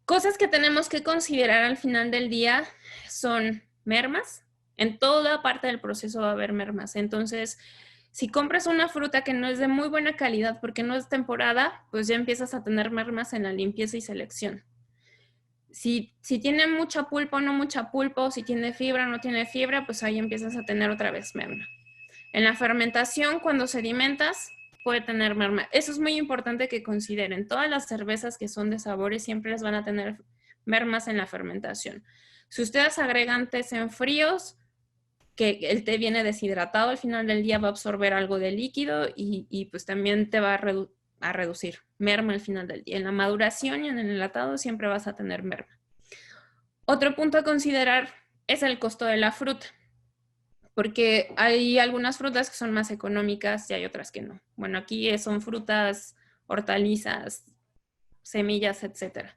Cosas que tenemos que considerar al final del día son mermas. En toda parte del proceso va a haber mermas. Entonces, si compras una fruta que no es de muy buena calidad porque no es temporada, pues ya empiezas a tener mermas en la limpieza y selección. Si tiene mucha pulpa o no mucha pulpa, o si tiene fibra o no tiene fibra, pues ahí empiezas a tener otra vez merma. En la fermentación, cuando sedimentas, puede tener merma. Eso es muy importante que consideren. Todas las cervezas que son de sabores siempre les van a tener mermas en la fermentación. Si ustedes agregan tés en fríos, que el té viene deshidratado, al final del día va a absorber algo de líquido y pues también te va a reducir merma al final del día. En la maduración y en el enlatado siempre vas a tener merma. Otro punto a considerar es el costo de la fruta, porque hay algunas frutas que son más económicas y hay otras que no. Bueno, aquí son frutas, hortalizas, semillas, etc.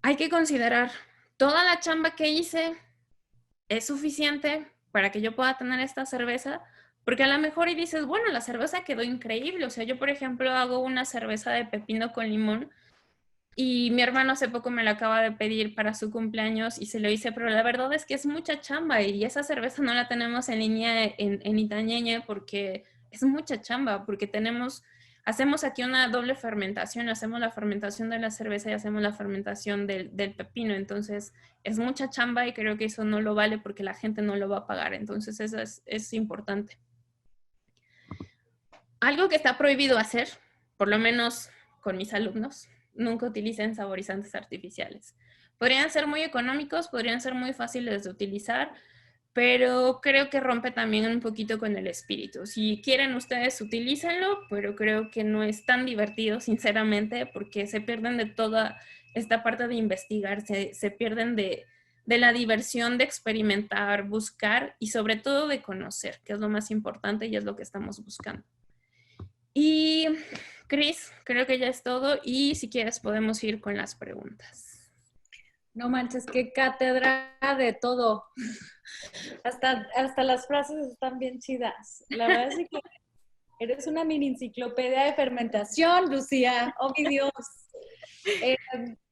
Hay que considerar toda la chamba que hice, ¿es suficiente para que yo pueda tener esta cerveza? Porque a lo mejor y dices, bueno, la cerveza quedó increíble. O sea, yo, por ejemplo, hago una cerveza de pepino con limón y mi hermano hace poco me la acaba de pedir para su cumpleaños y se lo hice, pero la verdad es que es mucha chamba y esa cerveza no la tenemos en línea en Itañeñe porque es mucha chamba, porque hacemos aquí una doble fermentación, hacemos la fermentación de la cerveza y hacemos la fermentación del pepino, entonces es mucha chamba y creo que eso no lo vale porque la gente no lo va a pagar, entonces eso es importante. Algo que está prohibido hacer, por lo menos con mis alumnos, nunca utilicen saborizantes artificiales. Podrían ser muy económicos, podrían ser muy fáciles de utilizar, pero creo que rompe también un poquito con el espíritu. Si quieren ustedes, utilícenlo, pero creo que no es tan divertido, sinceramente, porque se pierden de toda esta parte de investigar, se pierden de la diversión de experimentar, buscar y sobre todo de conocer, que es lo más importante y es lo que estamos buscando. Y Cris, creo que ya es todo y si quieres podemos ir con las preguntas. No manches, qué cátedra de todo. Hasta las frases están bien chidas. La verdad es que eres una mini enciclopedia de fermentación, Lucía. Oh, mi Dios.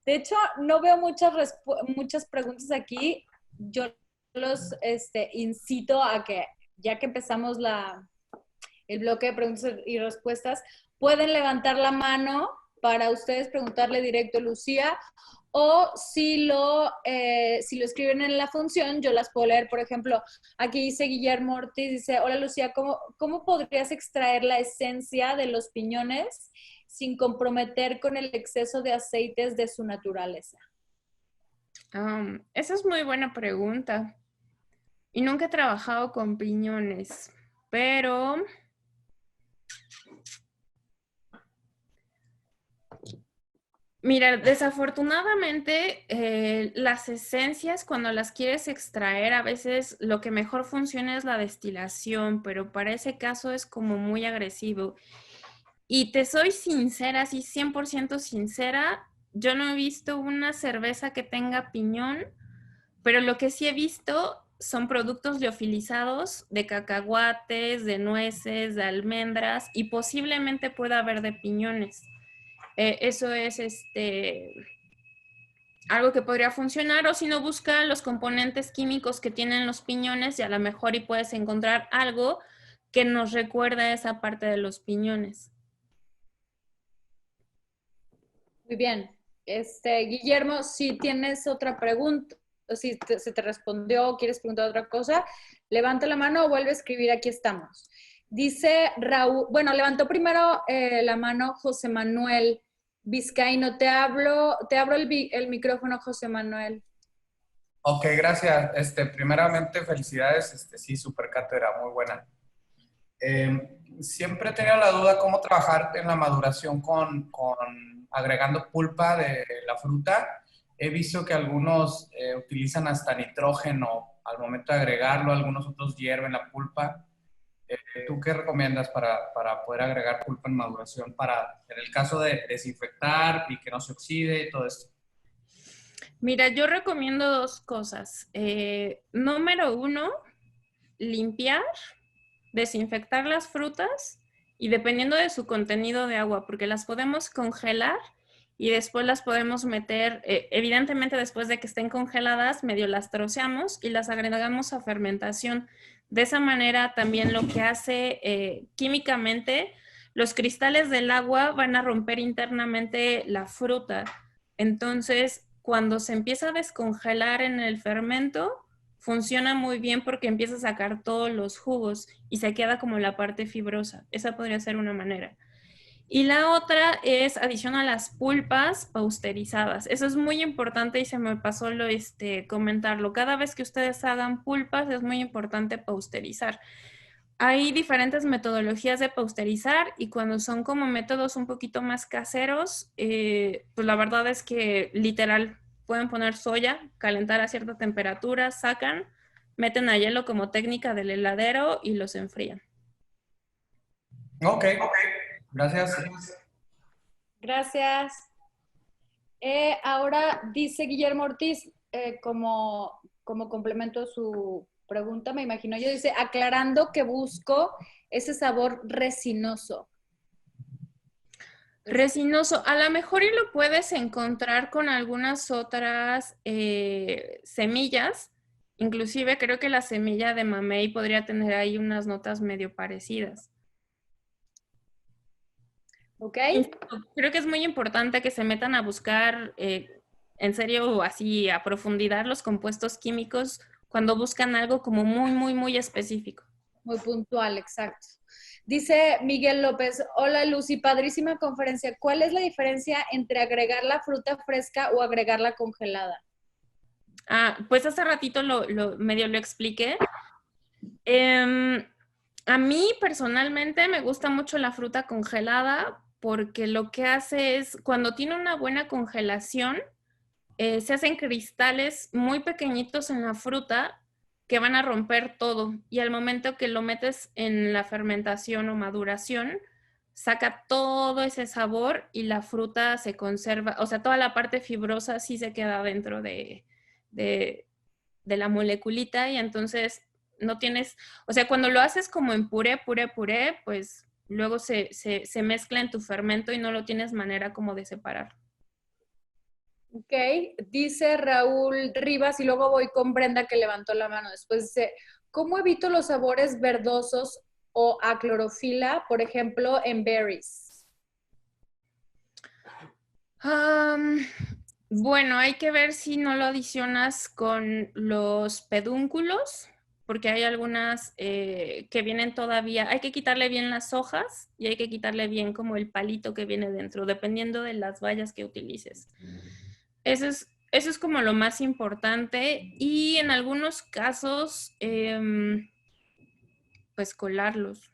De hecho, no veo muchas preguntas aquí. Yo los incito a que, ya que empezamos el bloque de preguntas y respuestas, pueden levantar la mano para ustedes preguntarle directo a Lucía, o si lo escriben en la función, yo las puedo leer. Por ejemplo, aquí dice Guillermo Ortiz, dice, hola Lucía, ¿cómo podrías extraer la esencia de los piñones sin comprometer con el exceso de aceites de su naturaleza? Esa es muy buena pregunta. Y nunca he trabajado con piñones, pero mira, desafortunadamente las esencias cuando las quieres extraer, a veces lo que mejor funciona es la destilación, pero para ese caso es como muy agresivo. Y te soy sincera, así 100% sincera, yo no he visto una cerveza que tenga piñón, pero lo que sí he visto son productos liofilizados de cacahuates, de nueces, de almendras y posiblemente pueda haber de piñones. Eso es algo que podría funcionar, o si no, busca los componentes químicos que tienen los piñones y a lo mejor y puedes encontrar algo que nos recuerda esa parte de los piñones. Muy bien. Guillermo, si tienes otra pregunta, o si se te respondió o quieres preguntar otra cosa, levanta la mano o vuelve a escribir, aquí estamos. Dice Raúl, bueno, levantó primero la mano José Manuel Vizcaíno. Te abro el micrófono, José Manuel. Ok, gracias. Primeramente, felicidades. Sí, super cátedra, muy buena. Siempre he tenido la duda cómo trabajar en la maduración con agregando pulpa de la fruta. He visto que algunos utilizan hasta nitrógeno al momento de agregarlo, algunos otros hierven la pulpa. ¿Tú qué recomiendas para poder agregar pulpa en maduración en el caso de desinfectar y que no se oxide y todo esto? Mira, yo recomiendo dos cosas. Número uno, limpiar, desinfectar las frutas y dependiendo de su contenido de agua, porque las podemos congelar y después las podemos meter, evidentemente después de que estén congeladas, medio las troceamos y las agregamos a fermentación. De esa manera también lo que hace químicamente, los cristales del agua van a romper internamente la fruta. Entonces, cuando se empieza a descongelar en el fermento, funciona muy bien porque empieza a sacar todos los jugos y se queda como la parte fibrosa. Esa podría ser una manera. Y la otra es adición a las pulpas pasteurizadas. Eso es muy importante y se me pasó comentarlo. Cada vez que ustedes hagan pulpas es muy importante pasteurizar. Hay diferentes metodologías de pasteurizar y cuando son como métodos un poquito más caseros, pues la verdad es que literal pueden poner soya, calentar a cierta temperatura, sacan, meten a hielo como técnica del heladero y los enfrían. Ok, gracias. Gracias. Ahora dice Guillermo Ortiz, como complemento a su pregunta, me imagino yo, dice, aclarando que busco ese sabor resinoso. Resinoso, a lo mejor y lo puedes encontrar con algunas otras semillas, inclusive creo que la semilla de mamey podría tener ahí unas notas medio parecidas. ¿Ok? Creo que es muy importante que se metan a buscar en serio así a profundidad los compuestos químicos cuando buscan algo como muy, muy, muy específico. Muy puntual, exacto. Dice Miguel López, hola Lucy, padrísima conferencia. ¿Cuál es la diferencia entre agregar la fruta fresca o agregarla congelada? Pues hace ratito medio lo expliqué. A mí personalmente me gusta mucho la fruta congelada porque lo que hace es, cuando tiene una buena congelación, se hacen cristales muy pequeñitos en la fruta que van a romper todo y al momento que lo metes en la fermentación o maduración, saca todo ese sabor y la fruta se conserva, o sea, toda la parte fibrosa sí se queda dentro de la moleculita y entonces no tienes, o sea, cuando lo haces como en puré, pues luego se mezcla en tu fermento y no lo tienes manera como de separar. Ok, dice Raúl Rivas y luego voy con Brenda que levantó la mano. Después dice, ¿cómo evito los sabores verdosos o a clorofila, por ejemplo, en berries? Bueno, hay que ver si no lo adicionas con los pedúnculos, porque hay algunas que vienen todavía. Hay que quitarle bien las hojas y hay que quitarle bien como el palito que viene dentro, dependiendo de las bayas que utilices. Eso es como lo más importante y en algunos casos, pues colarlos.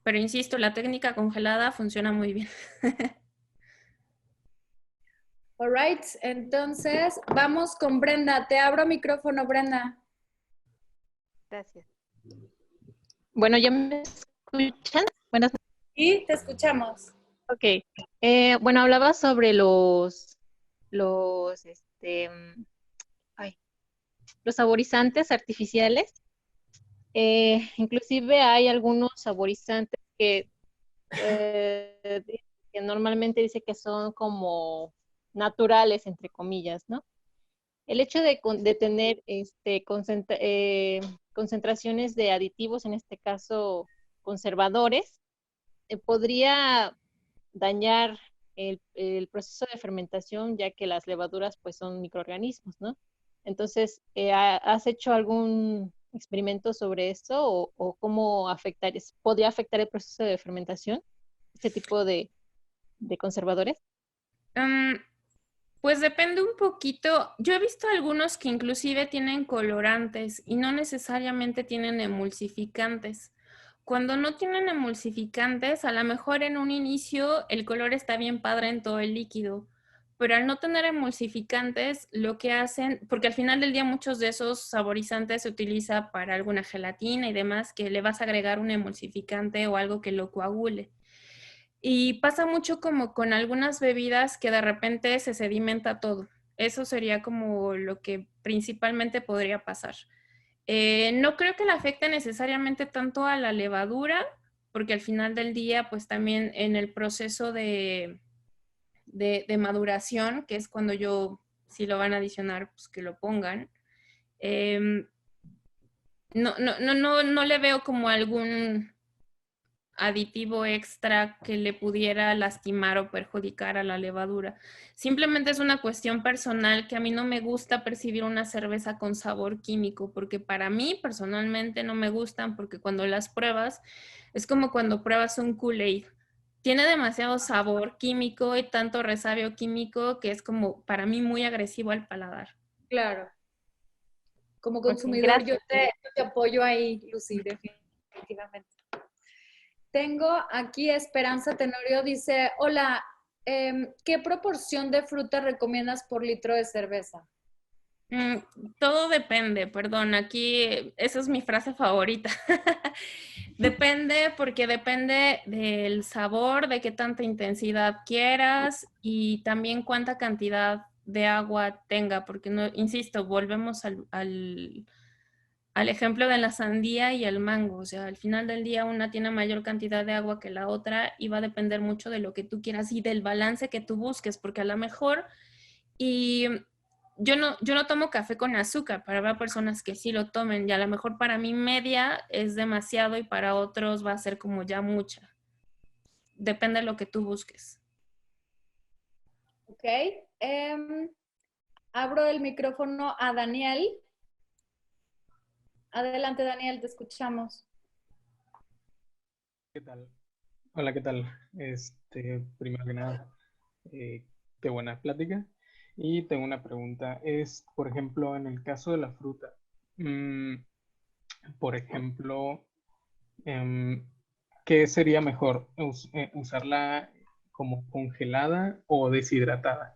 Pero insisto, la técnica congelada funciona muy bien. All right, entonces vamos con Brenda. Te abro micrófono, Brenda. Gracias. Bueno, ¿ya me escuchan? Buenas noches. Sí, te escuchamos. Ok. Bueno, hablaba sobre ay, los saborizantes artificiales. Inclusive hay algunos saborizantes que normalmente dice que son como naturales, entre comillas, ¿no? El hecho de tener concentraciones de aditivos, en este caso conservadores, podría dañar el proceso de fermentación, ya que las levaduras pues son microorganismos, ¿no? Entonces, ¿has hecho algún experimento sobre esto o cómo podría afectar el proceso de fermentación, este tipo de conservadores? Um, Pues depende un poquito. Yo he visto algunos que inclusive tienen colorantes y no necesariamente tienen emulsificantes. Cuando no tienen emulsificantes, a lo mejor en un inicio el color está bien padre en todo el líquido, pero al no tener emulsificantes, lo que hacen, porque al final del día muchos de esos saborizantes se utiliza para alguna gelatina y demás, que le vas a agregar un emulsificante o algo que lo coagule. Y pasa mucho como con algunas bebidas que de repente se sedimenta todo. Eso sería como lo que principalmente podría pasar. No creo que le afecte necesariamente tanto a la levadura, porque al final del día, pues también en el proceso de maduración, que es cuando si lo van a adicionar, pues que lo pongan. Eh, no le veo como algún aditivo extra que le pudiera lastimar o perjudicar a la levadura. Simplemente es una cuestión personal que a mí no me gusta percibir una cerveza con sabor químico, porque para mí personalmente no me gustan, porque cuando las pruebas es como cuando pruebas un Kool-Aid. Tiene demasiado sabor químico y tanto resabio químico que es como para mí muy agresivo al paladar. Claro. Como Ok, consumidor, gracias. yo te apoyo ahí, Lucy, definitivamente. Tengo aquí Esperanza Tenorio, dice, hola, ¿qué proporción de fruta recomiendas por litro de cerveza? Todo depende, perdón, aquí esa es mi frase favorita. Depende porque depende del sabor, de qué tanta intensidad quieras y también cuánta cantidad de agua tenga, porque no, insisto, volvemos al ejemplo de la sandía y el mango, o sea, al final del día una tiene mayor cantidad de agua que la otra y va a depender mucho de lo que tú quieras y del balance que tú busques, porque a lo mejor y yo no tomo café con azúcar, para haber personas que sí lo tomen y a lo mejor para mí media es demasiado y para otros va a ser como ya mucha. Depende de lo que tú busques. Ok. Abro el micrófono a Daniel. Adelante, Daniel, te escuchamos. ¿Qué tal? Hola, ¿qué tal? Primero que nada, qué buena plática. Y tengo una pregunta. Por ejemplo, en el caso de la fruta, mm, por ejemplo, em, ¿qué sería mejor? ¿Usarla como congelada o deshidratada?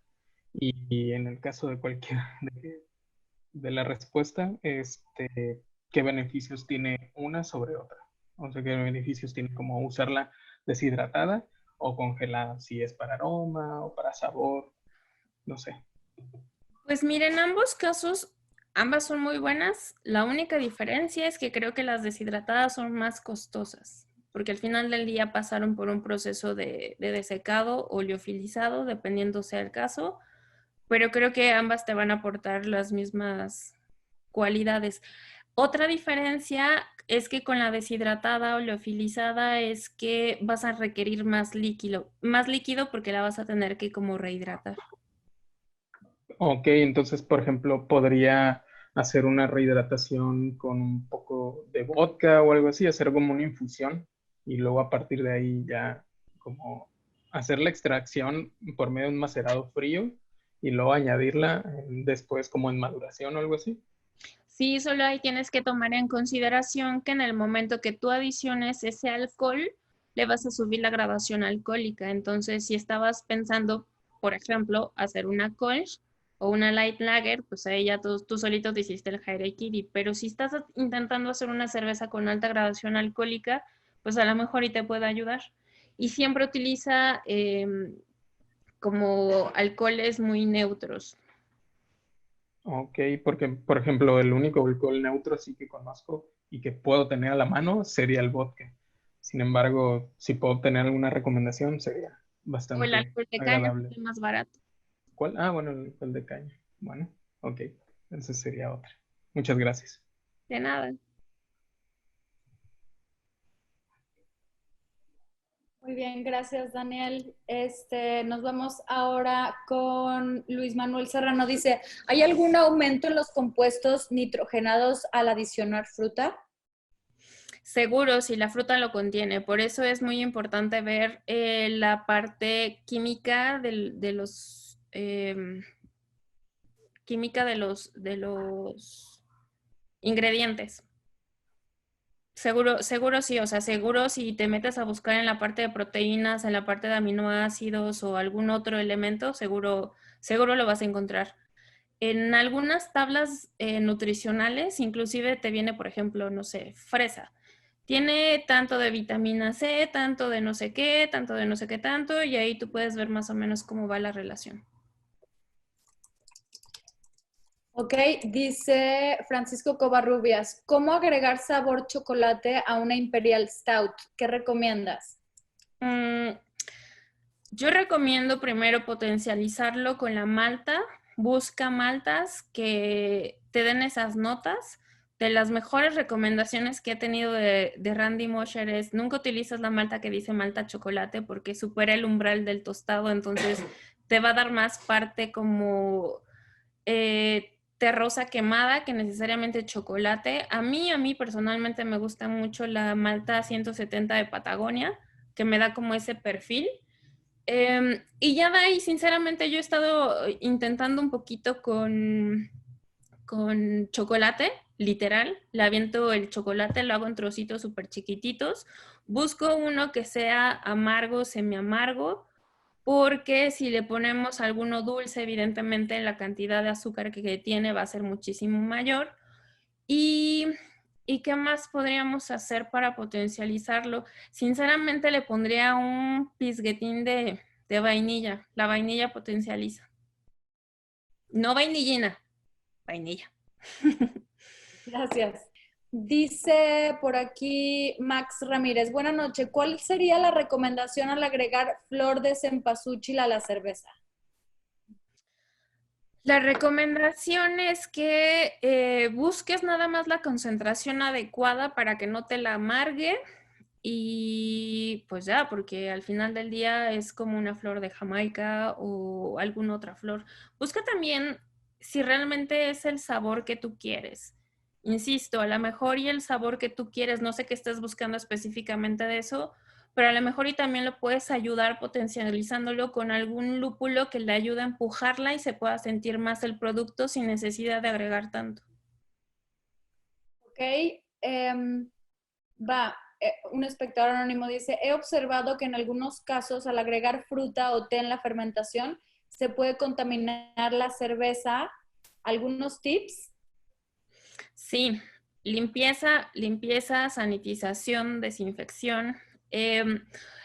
Y en el caso de cualquiera de la respuesta, ¿qué beneficios tiene una sobre otra? O sea, ¿qué beneficios tiene como usarla deshidratada o congelada? Si es para aroma o para sabor, no sé. Pues miren, en ambos casos, ambas son muy buenas. La única diferencia es que creo que las deshidratadas son más costosas, porque al final del día pasaron por un proceso de desecado o liofilizado, dependiendo sea el caso, pero creo que ambas te van a aportar las mismas cualidades. Otra diferencia es que con la deshidratada o liofilizada es que vas a requerir más líquido porque la vas a tener que como rehidratar. Ok, entonces, por ejemplo, podría hacer una rehidratación con un poco de vodka o algo así, hacer como una infusión y luego a partir de ahí ya como hacer la extracción por medio de un macerado frío y luego añadirla después como en maduración o algo así. Sí, solo ahí tienes que tomar en consideración que en el momento que tú adiciones ese alcohol, le vas a subir la graduación alcohólica. Entonces, si estabas pensando, por ejemplo, hacer una Kolsch o una Light Lager, pues ahí ya tú solito te hiciste el Harakiri. Pero si estás intentando hacer una cerveza con alta graduación alcohólica, pues a lo mejor y te puede ayudar. Y siempre utiliza como alcoholes muy neutros. Ok, porque, por ejemplo, el único alcohol neutro sí que conozco y que puedo tener a la mano sería el vodka. Sin embargo, si puedo tener alguna recomendación, sería O el bastante alcohol de caña, agradable. es más barato. ¿Cuál? Ah, bueno, el de caña. Bueno, ok, esa sería otra. Muchas gracias. De nada. Muy bien, gracias Daniel. Nos vamos ahora con Luis Manuel Serrano. Dice, ¿hay algún aumento en los compuestos nitrogenados al adicionar fruta? Seguro, si la fruta lo contiene. Por eso es muy importante ver la parte química química de los ingredientes. Seguro sí, o sea, seguro si te metes a buscar en la parte de proteínas, en la parte de aminoácidos o algún otro elemento, seguro lo vas a encontrar. En algunas tablas nutricionales, inclusive te viene, por ejemplo, no sé, fresa. Tiene tanto de vitamina C, tanto de no sé qué, tanto de no sé qué tanto, y ahí tú puedes ver más o menos cómo va la relación. Ok, dice Francisco Covarrubias, ¿cómo agregar sabor chocolate a una Imperial Stout? ¿Qué recomiendas? Yo recomiendo primero potencializarlo con la malta. Busca maltas que te den esas notas. De las mejores recomendaciones que he tenido de Randy Mosher es nunca utilizas la malta que dice malta chocolate porque supera el umbral del tostado, entonces te va a dar más parte como terrosa quemada que necesariamente chocolate. A mí personalmente me gusta mucho la malta 170 de Patagonia, que me da como ese perfil. Y ya de ahí, sinceramente, yo he estado intentando un poquito con chocolate, literal. Le aviento el chocolate, lo hago en trocitos súper chiquititos. Busco uno que sea amargo, semi-amargo, porque si le ponemos alguno dulce, evidentemente la cantidad de azúcar que tiene va a ser muchísimo mayor. Y, ¿Y qué más podríamos hacer para potencializarlo? Sinceramente le pondría un pisguetín de vainilla. La vainilla potencializa. No vainillina, vainilla. Gracias. Dice por aquí Max Ramírez, buenas noches. ¿Cuál sería la recomendación al agregar flor de cempasúchil a la cerveza? La recomendación es que busques nada más la concentración adecuada para que no te la amargue y pues ya, porque al final del día es como una flor de Jamaica o alguna otra flor. Busca también si realmente es el sabor que tú quieres. Insisto, a lo mejor y el sabor que tú quieres, no sé qué estés buscando específicamente de eso, pero a lo mejor y también lo puedes ayudar potencializándolo con algún lúpulo que le ayude a empujarla y se pueda sentir más el producto sin necesidad de agregar tanto. Ok, un espectador anónimo dice, he observado que en algunos casos al agregar fruta o té en la fermentación se puede contaminar la cerveza. ¿Algunos tips? Sí, limpieza, sanitización, desinfección.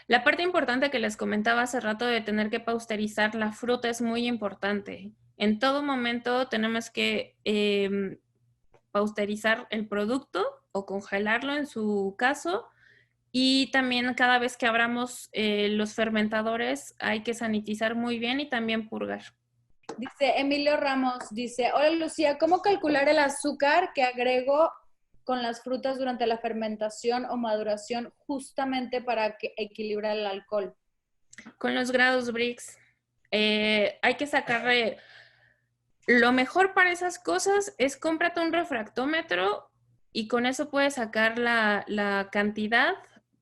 La parte importante que les comentaba hace rato de tener que pasteurizar la fruta es muy importante. En todo momento tenemos que pasteurizar el producto o congelarlo en su caso. Y también cada vez que abramos los fermentadores hay que sanitizar muy bien y también purgar. Dice Emilio Ramos, dice, hola Lucía, ¿cómo calcular el azúcar que agrego con las frutas durante la fermentación o maduración justamente para equilibrar el alcohol? Con los grados Brix. Hay que sacarle... Lo mejor para esas cosas es cómprate un refractómetro y con eso puedes sacar la cantidad,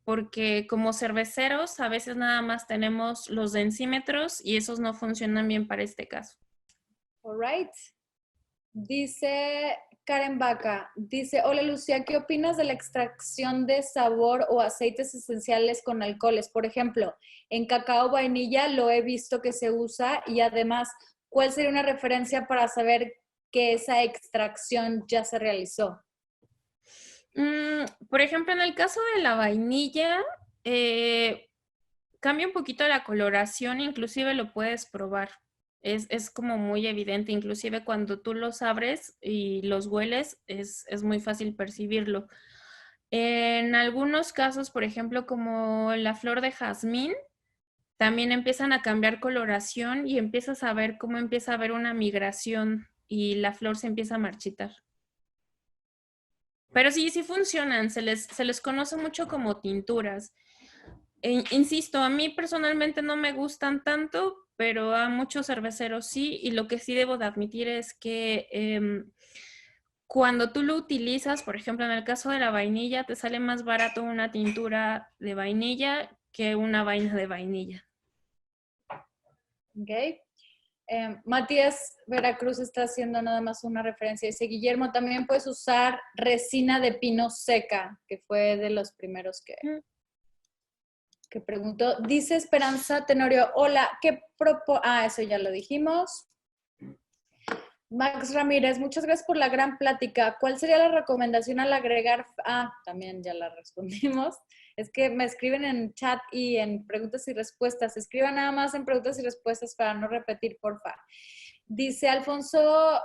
porque como cerveceros a veces nada más tenemos los densímetros y esos no funcionan bien para este caso. All right. Dice Karen Vaca, dice, hola Lucía, ¿qué opinas de la extracción de sabor o aceites esenciales con alcoholes? Por ejemplo, en cacao vainilla lo he visto que se usa y además, ¿cuál sería una referencia para saber que esa extracción ya se realizó? Por ejemplo, en el caso de la vainilla, cambia un poquito la coloración, inclusive lo puedes probar. Es como muy evidente, inclusive cuando tú los abres y los hueles, es muy fácil percibirlo. En algunos casos, por ejemplo, como la flor de jazmín, también empiezan a cambiar coloración y empiezas a ver cómo empieza a haber una migración y la flor se empieza a marchitar. Pero sí funcionan, se les conoce mucho como tinturas. Insisto, a mí personalmente no me gustan tanto, pero a muchos cerveceros sí, y lo que sí debo de admitir es que cuando tú lo utilizas, por ejemplo, en el caso de la vainilla, te sale más barato una tintura de vainilla que una vaina de vainilla. Ok. Matías Veracruz está haciendo nada más una referencia. Dice, Guillermo, también puedes usar resina de pino seca, que fue de los primeros que preguntó. Dice Esperanza Tenorio, hola, eso ya lo dijimos. Max Ramírez, muchas gracias por la gran plática. ¿Cuál sería la recomendación al agregar? También ya la respondimos. Es que me escriben en chat y en preguntas y respuestas. Escriban nada más en preguntas y respuestas para no repetir, porfa. Dice Alfonso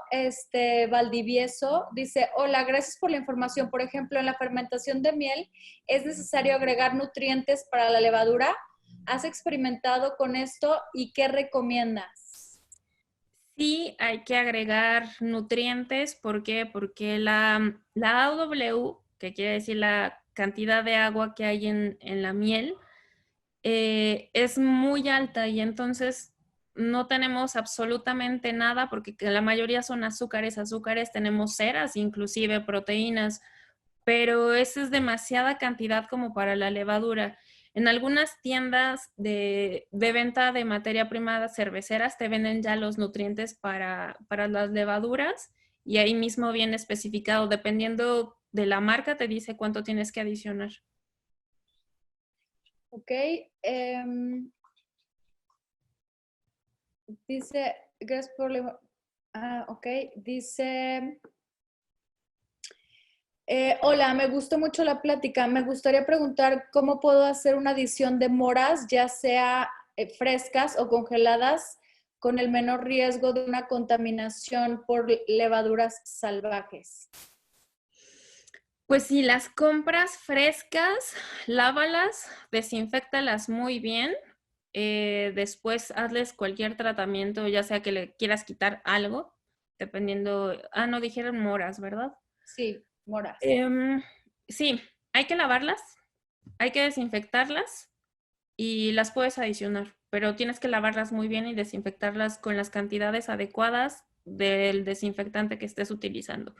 Valdivieso, dice, hola, gracias por la información. Por ejemplo, en la fermentación de miel, ¿es necesario agregar nutrientes para la levadura? ¿Has experimentado con esto y qué recomiendas? Sí, hay que agregar nutrientes. ¿Por qué? Porque la AW, que quiere decir la cantidad de agua que hay en la miel, es muy alta y entonces no tenemos absolutamente nada porque la mayoría son azúcares, tenemos ceras, inclusive proteínas, pero esa es demasiada cantidad como para la levadura. En algunas tiendas de venta de materia prima cerveceras te venden ya los nutrientes para las levaduras y ahí mismo viene especificado, dependiendo de la marca, te dice cuánto tienes que adicionar. Ok. Dice, gracias por ok. Dice, hola, me gustó mucho la plática. Me gustaría preguntar cómo puedo hacer una adición de moras, ya sea frescas o congeladas, con el menor riesgo de una contaminación por levaduras salvajes. Pues si las compras frescas, lávalas, desinféctalas muy bien. Después hazles cualquier tratamiento, ya sea que le quieras quitar algo, dependiendo. No dijeron moras, ¿verdad? Sí, moras. Sí, hay que lavarlas, hay que desinfectarlas y las puedes adicionar, pero tienes que lavarlas muy bien y desinfectarlas con las cantidades adecuadas del desinfectante que estés utilizando.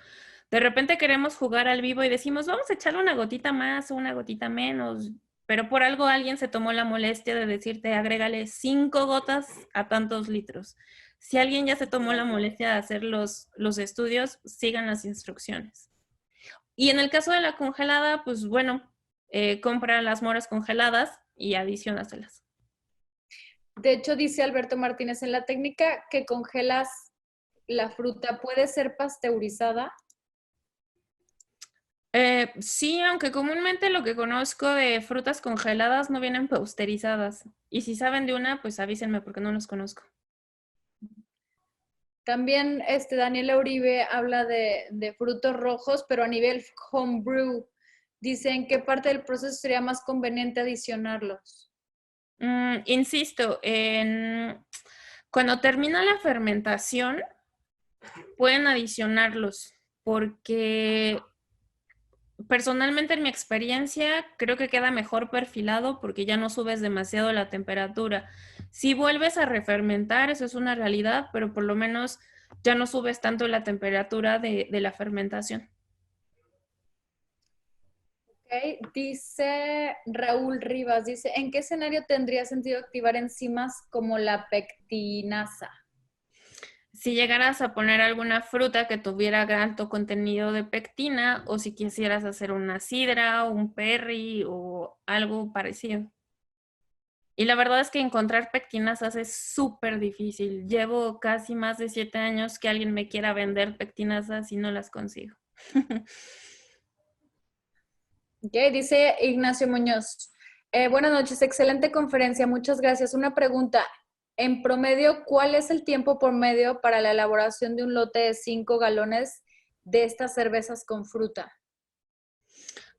De repente queremos jugar al vivo y decimos, vamos a echarle una gotita más o una gotita menos, pero por algo alguien se tomó la molestia de decirte, agrégale 5 gotas a tantos litros. Si alguien ya se tomó la molestia de hacer los estudios, sigan las instrucciones. Y en el caso de la congelada, pues bueno, compra las moras congeladas y adiciónaselas. De hecho, dice Alberto Martínez, en la técnica que congelas la fruta, ¿puede ser pasteurizada? Sí, aunque comúnmente lo que conozco de frutas congeladas no vienen pasteurizadas. Y si saben de una, pues avísenme porque no los conozco. También Daniela Uribe habla de frutos rojos, pero a nivel homebrew. Dice, ¿en qué parte del proceso sería más conveniente adicionarlos? Insisto, cuando termina la fermentación, pueden adicionarlos porque personalmente en mi experiencia creo que queda mejor perfilado porque ya no subes demasiado la temperatura. Si vuelves a refermentar, eso es una realidad, pero por lo menos ya no subes tanto la temperatura de la fermentación. Okay. Dice Raúl Rivas, dice, ¿en qué escenario tendría sentido activar enzimas como la pectinasa? Si llegaras a poner alguna fruta que tuviera alto contenido de pectina o si quisieras hacer una sidra o un perry o algo parecido. Y la verdad es que encontrar pectinasas es súper difícil. Llevo casi más de 7 años que alguien me quiera vender pectinasas y no las consigo. Okay. Dice Ignacio Muñoz, buenas noches, excelente conferencia, muchas gracias. Una pregunta, en promedio, ¿cuál es el tiempo promedio para la elaboración de un lote de 5 galones de estas cervezas con fruta?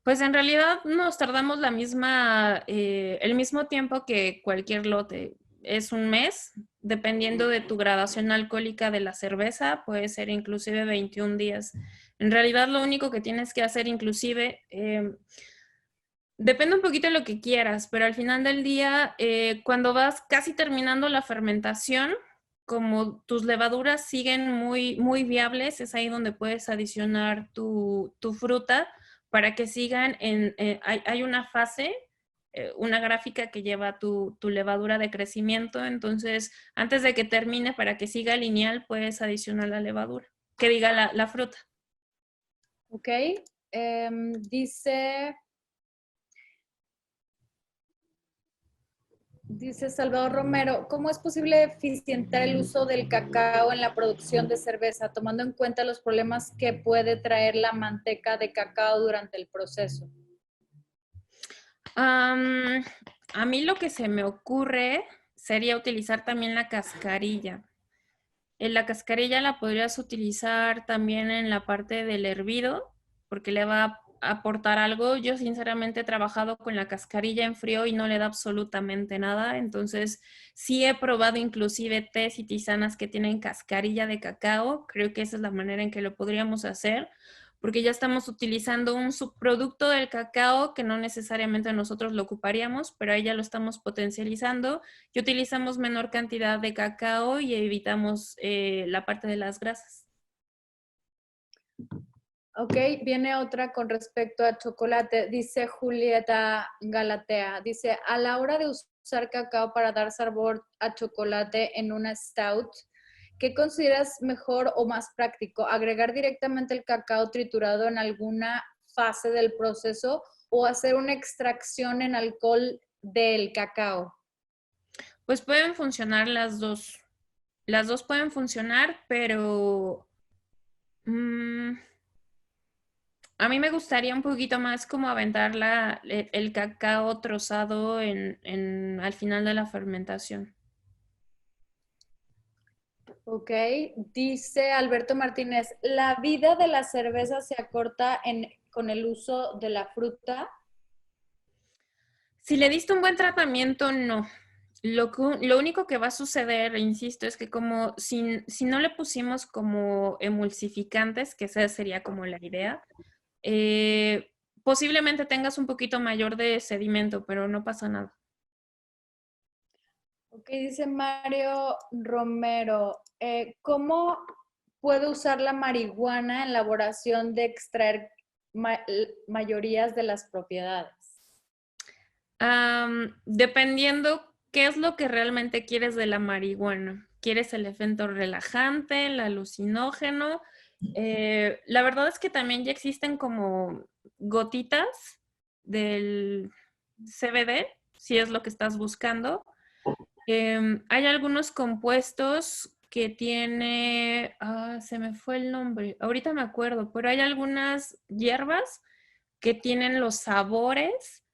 Pues en realidad nos tardamos el mismo tiempo que cualquier lote. Es un mes, dependiendo de tu gradación alcohólica de la cerveza, puede ser inclusive 21 días. En realidad lo único que tienes que hacer inclusive, depende un poquito de lo que quieras, pero al final del día, cuando vas casi terminando la fermentación, como tus levaduras siguen muy viables, es ahí donde puedes adicionar tu fruta para que sigan hay una fase, una gráfica que lleva tu levadura de crecimiento, entonces antes de que termine, para que siga lineal, puedes adicionar la levadura, que diga la fruta. Ok, dice Salvador Romero, ¿cómo es posible eficientar el uso del cacao en la producción de cerveza, tomando en cuenta los problemas que puede traer la manteca de cacao durante el proceso? A mí lo que se me ocurre sería utilizar también la cascarilla. La cascarilla la podrías utilizar también en la parte del hervido, porque le va a aportar algo. Yo sinceramente he trabajado con la cascarilla en frío y no le da absolutamente nada. Entonces, sí he probado inclusive tés y tisanas que tienen cascarilla de cacao. Creo que esa es la manera en que lo podríamos hacer, porque ya estamos utilizando un subproducto del cacao que no necesariamente nosotros lo ocuparíamos, pero ahí ya lo estamos potencializando y utilizamos menor cantidad de cacao y evitamos la parte de las grasas. Ok, viene otra con respecto a chocolate. Dice Julieta Galatea, dice, a la hora de usar cacao para dar sabor a chocolate en una stout, ¿qué consideras mejor o más práctico? ¿Agregar directamente el cacao triturado en alguna fase del proceso o hacer una extracción en alcohol del cacao? Pues pueden funcionar las dos. Las dos pueden funcionar, pero a mí me gustaría un poquito más como aventar el cacao trozado al final de la fermentación. Ok, dice Alberto Martínez, ¿la vida de la cerveza se acorta con el uso de la fruta? Si le diste un buen tratamiento, no. Lo único que va a suceder, insisto, es que como si no le pusimos como emulsificantes, que esa sería como la idea, posiblemente tengas un poquito mayor de sedimento, pero no pasa nada. Ok, dice Mario Romero, ¿cómo puedo usar la marihuana en la elaboración de extraer mayorías de las propiedades? Dependiendo qué es lo que realmente quieres de la marihuana. ¿Quieres el efecto relajante, el alucinógeno? La verdad es que también ya existen como gotitas del CBD, si es lo que estás buscando. Hay algunos compuestos que tiene, se me fue el nombre, ahorita me acuerdo, pero hay algunas hierbas que tienen los sabores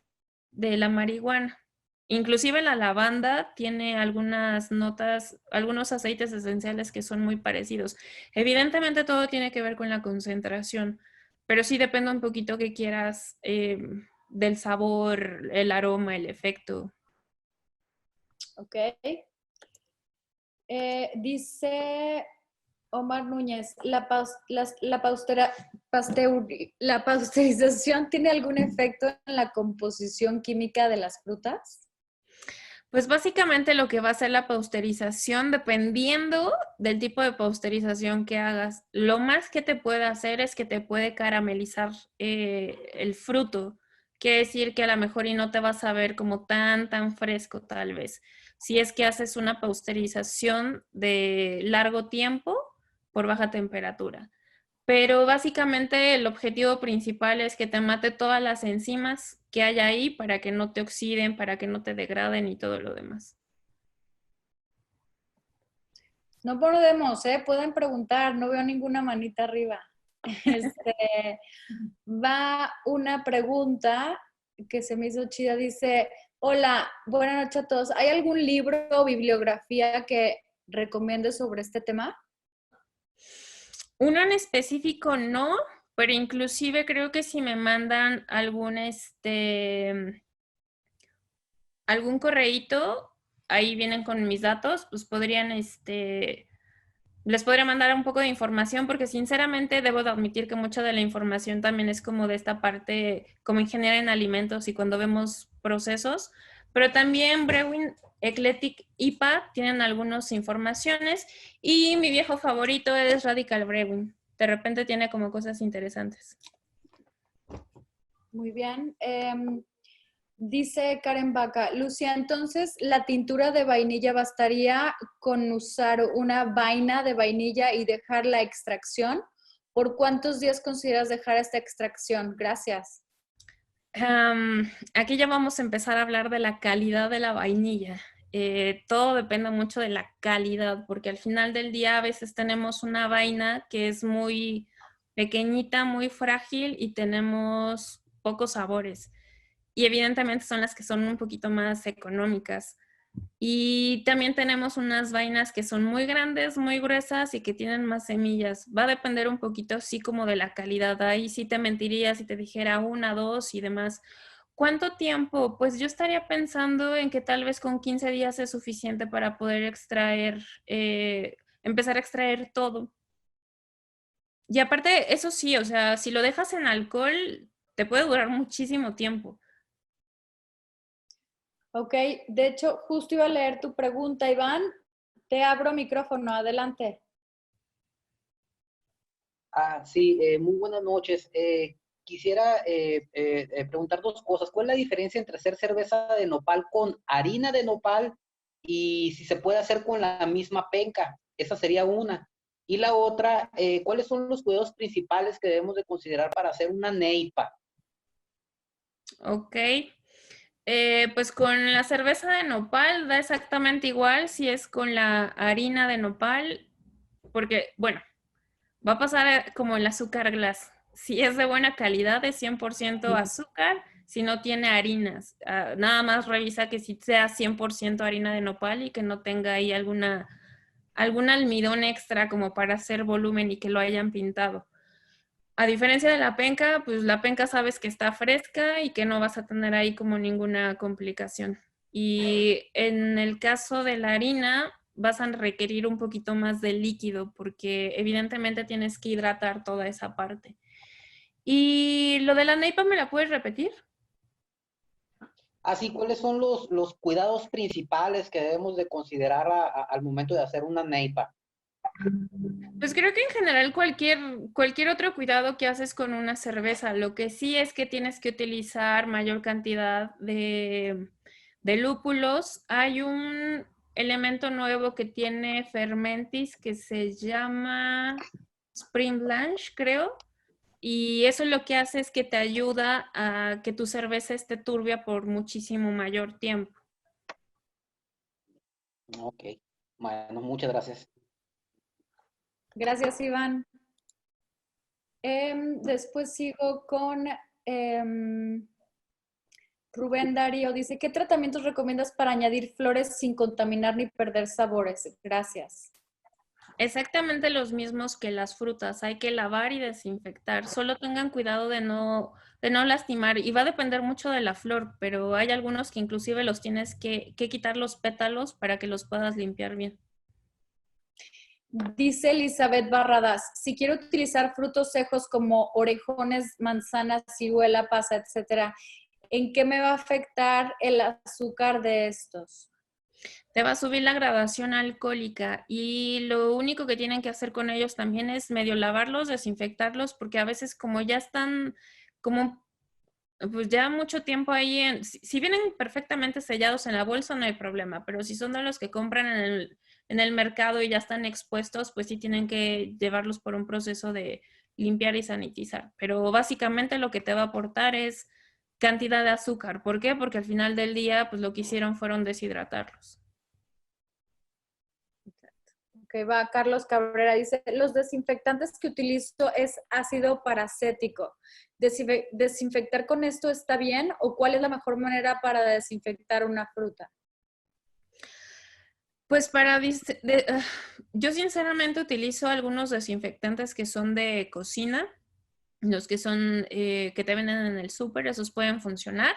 de la marihuana. Inclusive la lavanda tiene algunas notas, algunos aceites esenciales que son muy parecidos. Evidentemente todo tiene que ver con la concentración, pero sí depende un poquito que quieras del sabor, el aroma, el efecto. Ok. Dice, Omar Núñez, ¿la pasteurización tiene algún efecto en la composición química de las frutas? Pues básicamente lo que va a hacer la pasteurización, dependiendo del tipo de pasteurización que hagas, lo más que te puede hacer es que te puede caramelizar el fruto. Quiere decir que a lo mejor y no te vas a ver como tan fresco tal vez. Si es que haces una pasteurización de largo tiempo por baja temperatura. Pero básicamente el objetivo principal es que te mate todas las enzimas que hay ahí para que no te oxiden, para que no te degraden y todo lo demás. No podemos, ¿eh? Pueden preguntar, no veo ninguna manita arriba. Va una pregunta que se me hizo chida, dice, hola, buenas noches a todos. ¿Hay algún libro o bibliografía que recomiendes sobre este tema? Uno en específico no, pero inclusive creo que si me mandan algún correíto, ahí vienen con mis datos, pues podrían, les podría mandar un poco de información porque sinceramente debo de admitir que mucha de la información también es como de esta parte, como ingeniera en alimentos y cuando vemos procesos, pero también Brewing Eclectic IPA tienen algunas informaciones y mi viejo favorito es Radical Brewing. De repente tiene como cosas interesantes. Muy bien. Dice Karen Vaca, Lucia, entonces la tintura de vainilla bastaría con usar una vaina de vainilla y dejar la extracción. ¿Por cuántos días consideras dejar esta extracción? Gracias. Aquí ya vamos a empezar a hablar de la calidad de la vainilla. Todo depende mucho de la calidad, porque al final del día a veces tenemos una vaina que es muy pequeñita, muy frágil y tenemos pocos sabores. Y evidentemente son las que son un poquito más económicas. Y también tenemos unas vainas que son muy grandes, muy gruesas y que tienen más semillas. Va a depender un poquito así como de la calidad. Ahí sí te mentiría si te dijera una, dos y demás. ¿Cuánto tiempo? Pues yo estaría pensando en que tal vez con 15 días es suficiente para poder extraer, empezar a extraer todo. Y aparte, eso sí, o sea, si lo dejas en alcohol, te puede durar muchísimo tiempo. Ok, de hecho, justo iba a leer tu pregunta, Iván. Te abro micrófono, adelante. Sí, muy buenas noches. Quisiera preguntar dos cosas. ¿Cuál es la diferencia entre hacer cerveza de nopal con harina de nopal y si se puede hacer con la misma penca? Esa sería una. Y la otra, ¿cuáles son los cuidados principales que debemos de considerar para hacer una neipa? Ok. Pues con la cerveza de nopal da exactamente igual si es con la harina de nopal, porque, bueno, va a pasar como el azúcar glass. Si es de buena calidad, es 100% azúcar, si no tiene harinas. Nada más revisa que si sea 100% harina de nopal y que no tenga ahí algún almidón extra como para hacer volumen y que lo hayan pintado. A diferencia de la penca, pues la penca sabes que está fresca y que no vas a tener ahí como ninguna complicación. Y en el caso de la harina, vas a requerir un poquito más de líquido porque evidentemente tienes que hidratar toda esa parte. ¿Y lo de la neipa me la puedes repetir? Así, ¿cuáles son los cuidados principales que debemos de considerar al momento de hacer una neipa? Pues creo que en general cualquier otro cuidado que haces con una cerveza, lo que sí es que tienes que utilizar mayor cantidad de lúpulos. Hay un elemento nuevo que tiene Fermentis que se llama Spring Blanche, creo. Y eso lo que hace es que te ayuda a que tu cerveza esté turbia por muchísimo mayor tiempo. Ok, bueno, muchas gracias. Gracias, Iván. Después sigo con Rubén Darío. Dice, ¿qué tratamientos recomiendas para añadir flores sin contaminar ni perder sabores? Gracias. Exactamente los mismos que las frutas, hay que lavar y desinfectar. Solo tengan cuidado de no lastimar y va a depender mucho de la flor, pero hay algunos que inclusive los tienes que quitar los pétalos para que los puedas limpiar bien. Dice Elizabeth Barradas, si quiero utilizar frutos secos como orejones, manzanas, ciruela, pasa, etcétera, ¿en qué me va a afectar el azúcar de estos? Te va a subir la graduación alcohólica y lo único que tienen que hacer con ellos también es medio lavarlos, desinfectarlos, porque a veces como ya están como pues ya mucho tiempo ahí, si vienen perfectamente sellados en la bolsa no hay problema, pero si son de los que compran en el mercado y ya están expuestos, pues sí tienen que llevarlos por un proceso de limpiar y sanitizar. Pero básicamente lo que te va a aportar es cantidad de azúcar. ¿Por qué? Porque al final del día, pues lo que hicieron fueron deshidratarlos. Ok, va Carlos Cabrera, dice, los desinfectantes que utilizo es ácido paracético. ¿Desinfectar con esto está bien o cuál es la mejor manera para desinfectar una fruta? Pues yo sinceramente utilizo algunos desinfectantes que son de cocina, los que son que te venden en el súper, esos pueden funcionar.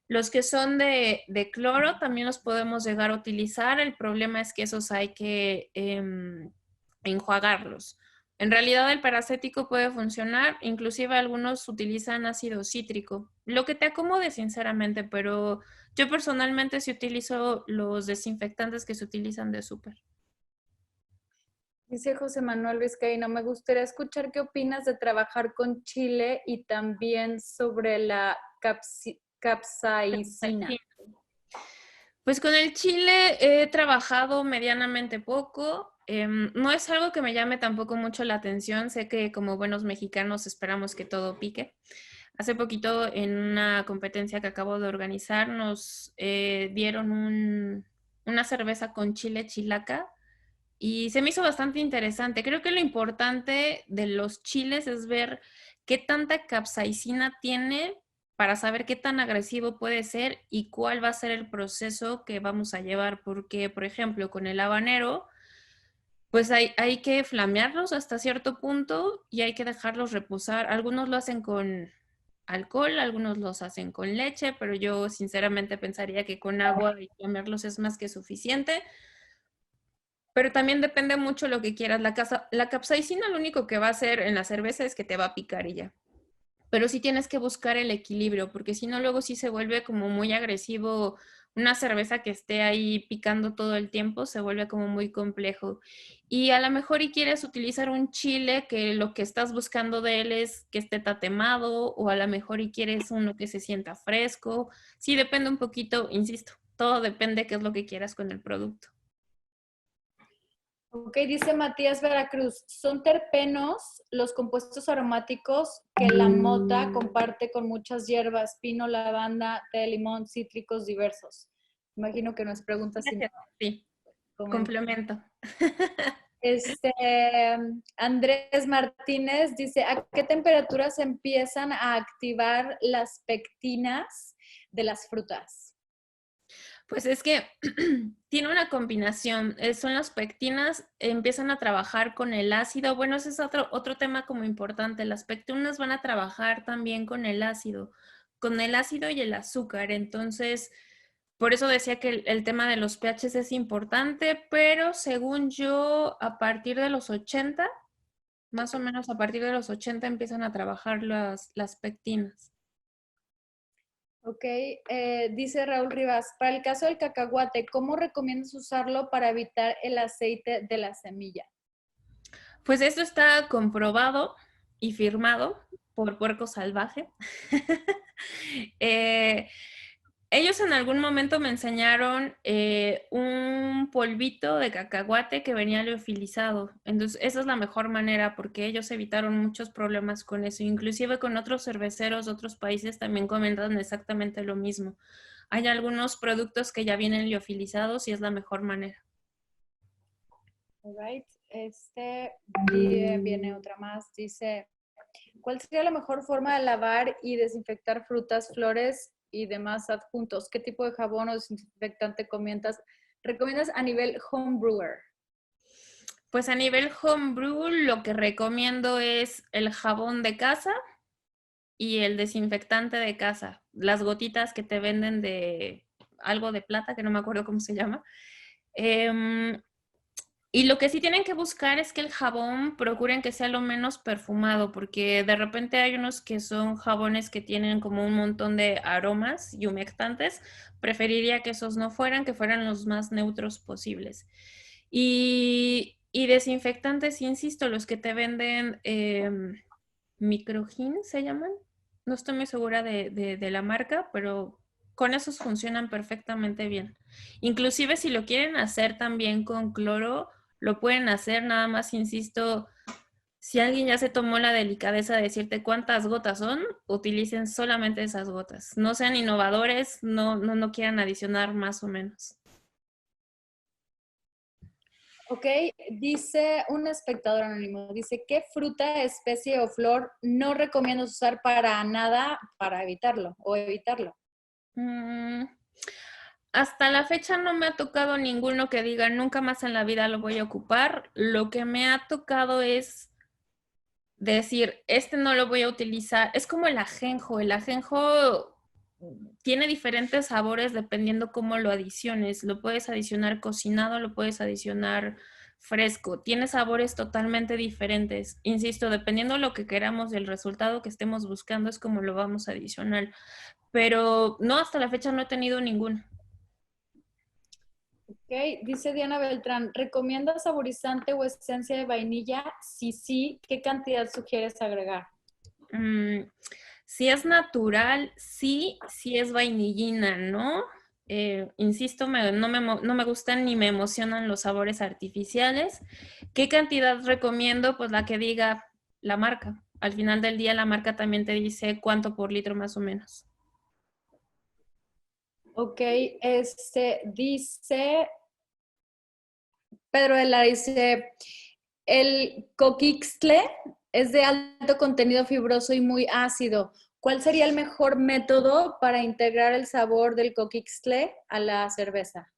Los que son de cloro también los podemos llegar a utilizar. El problema es que esos hay que enjuagarlos. En realidad el paracético puede funcionar, inclusive algunos utilizan ácido cítrico, lo que te acomode sinceramente, pero yo personalmente sí utilizo los desinfectantes que se utilizan de súper. Dice José Manuel Vizcaíno, me gustaría escuchar qué opinas de trabajar con chile y también sobre la capsaicina. Pues con el chile he trabajado medianamente poco. No es algo que me llame tampoco mucho la atención. Sé que como buenos mexicanos esperamos que todo pique. Hace poquito en una competencia que acabo de organizar nos dieron una cerveza con chile chilaca y se me hizo bastante interesante. Creo que lo importante de los chiles es ver qué tanta capsaicina tiene para saber qué tan agresivo puede ser y cuál va a ser el proceso que vamos a llevar. Porque, por ejemplo, con el habanero, pues hay que flamearlos hasta cierto punto y hay que dejarlos reposar. Algunos lo hacen con alcohol, algunos los hacen con leche, pero yo sinceramente pensaría que con agua y flamearlos es más que suficiente. Pero también depende mucho lo que quieras. La capsaicina lo único que va a hacer en la cerveza es que te va a picar y ya. Pero sí tienes que buscar el equilibrio, porque si no, luego sí se vuelve como muy agresivo. Una cerveza que esté ahí picando todo el tiempo se vuelve como muy complejo. Y a lo mejor y quieres utilizar un chile que lo que estás buscando de él es que esté tatemado, o a lo mejor y quieres uno que se sienta fresco. Sí, depende un poquito, insisto, todo depende qué es lo que quieras con el producto. Ok, dice Matías Veracruz, son terpenos los compuestos aromáticos que la mota comparte con muchas hierbas, pino, lavanda, té de limón, cítricos diversos. Imagino que nos pregunta si sí, complemento. Andrés Martínez dice, ¿a qué temperatura se empiezan a activar las pectinas de las frutas? Pues es que tiene una combinación, son las pectinas, empiezan a trabajar con el ácido. Bueno, ese es otro tema como importante. Las pectinas van a trabajar también con el ácido y el azúcar. Entonces, por eso decía que el tema de los pHs es importante, pero según yo, a partir de los 80, más o menos a partir de los 80 empiezan a trabajar las pectinas. Ok, dice Raúl Rivas, para el caso del cacahuate, ¿cómo recomiendas usarlo para evitar el aceite de la semilla? Pues esto está comprobado y firmado por Puerco Salvaje. Ellos en algún momento me enseñaron un polvito de cacahuate que venía liofilizado. Entonces, esa es la mejor manera porque ellos evitaron muchos problemas con eso. Inclusive con otros cerveceros de otros países también comentan exactamente lo mismo. Hay algunos productos que ya vienen liofilizados y es la mejor manera. All right. Viene otra más. Dice, ¿cuál sería la mejor forma de lavar y desinfectar frutas, flores y demás adjuntos? ¿Qué tipo de jabón o desinfectante recomiendas a nivel homebrewer? Pues a nivel homebrew lo que recomiendo es el jabón de casa y el desinfectante de casa. Las gotitas que te venden de algo de plata, que no me acuerdo cómo se llama. Y lo que sí tienen que buscar es que el jabón procuren que sea lo menos perfumado, porque de repente hay unos que son jabones que tienen como un montón de aromas y humectantes. Preferiría que esos no fueran, que fueran los más neutros posibles. Y desinfectantes, insisto, los que te venden Microgin, ¿se llaman? No estoy muy segura de la marca, pero con esos funcionan perfectamente bien. Inclusive si lo quieren hacer también con cloro, lo pueden hacer, nada más insisto, si alguien ya se tomó la delicadeza de decirte cuántas gotas son, utilicen solamente esas gotas. No sean innovadores, no quieran adicionar más o menos. Ok, dice un espectador anónimo, dice, ¿qué fruta, especie o flor no recomiendo usar para nada para evitarlo o evitarlo? Hasta la fecha no me ha tocado ninguno que diga nunca más en la vida lo voy a ocupar. Lo que me ha tocado es decir, este no lo voy a utilizar. Es como el ajenjo. El ajenjo tiene diferentes sabores dependiendo cómo lo adiciones. Lo puedes adicionar cocinado, lo puedes adicionar fresco. Tiene sabores totalmente diferentes. Insisto, dependiendo de lo que queramos, del resultado que estemos buscando, es como lo vamos a adicionar. Pero no, hasta la fecha no he tenido ninguno. Ok, dice Diana Beltrán, ¿recomienda saborizante o esencia de vainilla? Si sí, ¿qué cantidad sugieres agregar? Si es natural, sí, si es vainillina, ¿no? Insisto, no me gustan ni me emocionan los sabores artificiales. ¿Qué cantidad recomiendo? Pues la que diga la marca. Al final del día la marca también te dice cuánto por litro más o menos. Ok, dice, Pedro de la dice, el coquixtle es de alto contenido fibroso y muy ácido. ¿Cuál sería el mejor método para integrar el sabor del coquixtle a la cerveza?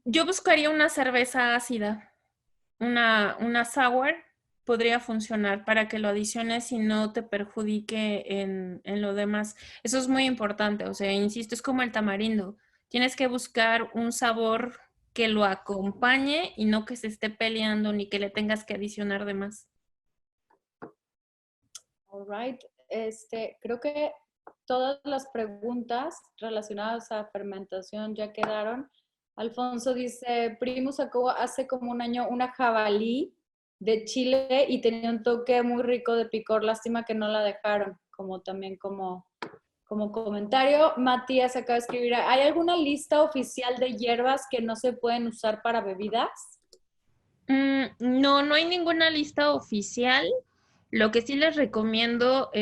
Yo buscaría una cerveza ácida, una sour podría funcionar para que lo adiciones y no te perjudique en lo demás. Eso es muy importante, o sea, insisto, es como el tamarindo. Tienes que buscar un sabor que lo acompañe y no que se esté peleando ni que le tengas que adicionar de más. All right. Creo que todas las preguntas relacionadas a fermentación ya quedaron. Alfonso dice, Primo sacó hace como un año una jabalí de Chile y tenía un toque muy rico de picor. Lástima que no la dejaron, como también como comentario. Matías acaba de escribir, ¿hay alguna lista oficial de hierbas que no se pueden usar para bebidas? No hay ninguna lista oficial. Lo que sí les recomiendo,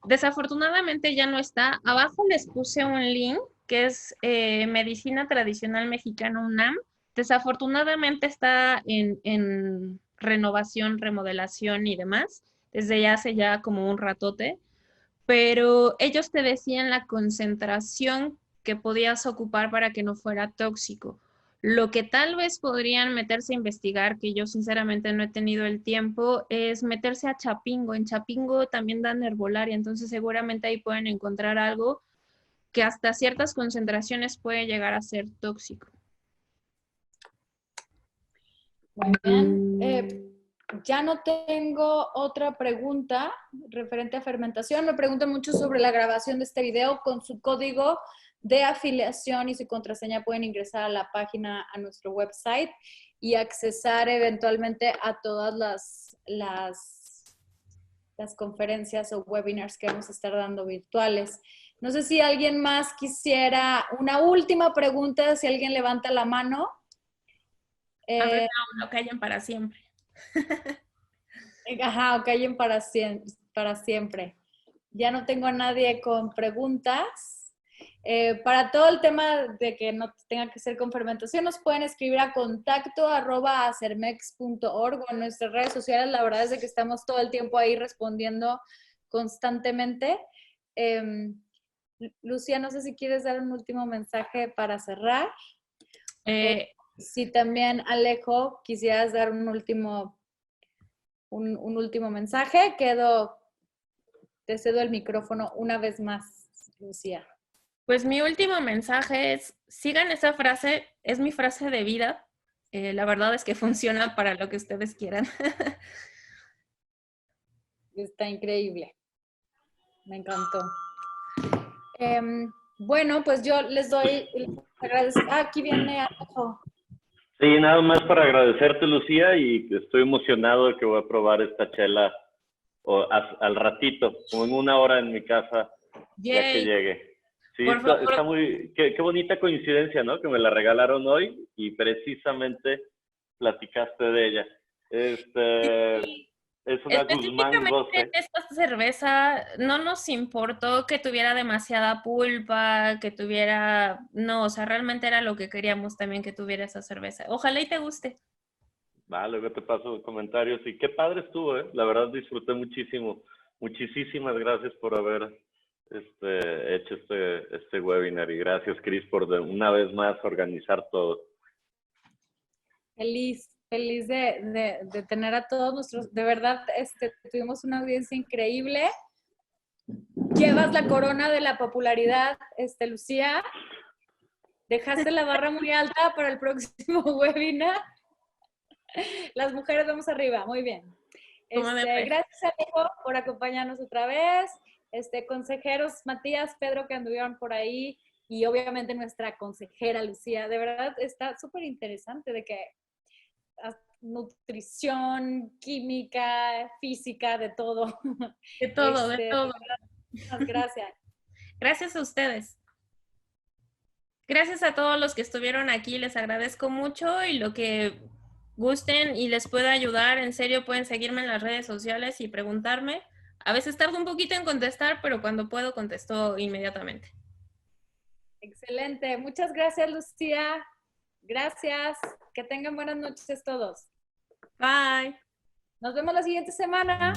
desafortunadamente ya no está. Abajo les puse un link que es Medicina Tradicional Mexicana UNAM. Desafortunadamente está en renovación, remodelación y demás, desde ya hace ya como un ratote, pero ellos te decían la concentración que podías ocupar para que no fuera tóxico. Lo que tal vez podrían meterse a investigar, que yo sinceramente no he tenido el tiempo, es meterse a Chapingo. En Chapingo también dan herbolaria, entonces seguramente ahí pueden encontrar algo que hasta ciertas concentraciones puede llegar a ser tóxico. Muy bien. Ya no tengo otra pregunta referente a fermentación. Me preguntan mucho sobre la grabación de este video. Con su código de afiliación y su contraseña pueden ingresar a la página, a nuestro website y accesar eventualmente a todas las conferencias o webinars que vamos a estar dando virtuales. No sé si alguien más quisiera una última pregunta, si alguien levanta la mano. A ver, no callen para siempre. Ajá, o callen para siempre. Ya no tengo a nadie con preguntas. Para todo el tema de que no tenga que ser con fermentación, nos pueden escribir a contacto@acermex.org o en nuestras redes sociales. La verdad es que estamos todo el tiempo ahí respondiendo constantemente. Lucía, no sé si quieres dar un último mensaje para cerrar. Si también, Alejo, quisieras dar un último mensaje, te cedo el micrófono una vez más, Lucía. Pues mi último mensaje es, sigan esa frase, es mi frase de vida. La verdad es que funciona para lo que ustedes quieran. Está increíble. Me encantó. Bueno, pues yo les doy, aquí viene Alejo. Sí, nada más para agradecerte, Lucía, y estoy emocionado de que voy a probar esta chela al ratito, como en 1 hora en mi casa, ya que Yay. llegue. Sí, Por favor. está muy, qué bonita coincidencia, ¿no? Que me la regalaron hoy y precisamente platicaste de ella. Sí. Es una Guzmán Específicamente 12. esta cerveza no nos importó que tuviera demasiada pulpa, que tuviera, no, o sea, realmente era lo que queríamos también que tuviera esa cerveza. Ojalá y te guste. Vale, luego te paso comentarios. Y qué padre estuvo, ¿eh? La verdad disfruté muchísimo. Muchísimas gracias por haber hecho este webinar. Y gracias, Cris, por una vez más organizar todo. Feliz de tener a todos nuestros, de verdad, tuvimos una audiencia increíble. Llevas la corona de la popularidad, Lucía. Dejaste la barra muy alta para el próximo webinar. Las mujeres vamos arriba, muy bien. Gracias, Alejo, por acompañarnos otra vez. Consejeros Matías, Pedro, que anduvieron por ahí, y obviamente nuestra consejera Lucía. De verdad está súper interesante de que nutrición, química, física, de todo. De todo, de todo. Muchas gracias. Gracias a ustedes. Gracias a todos los que estuvieron aquí, les agradezco mucho, y lo que gusten y les pueda ayudar, en serio pueden seguirme en las redes sociales y preguntarme. A veces tardo un poquito en contestar, pero cuando puedo contesto inmediatamente. Excelente. Muchas gracias, Lucía. Gracias. Que tengan buenas noches todos. Bye. Nos vemos la siguiente semana.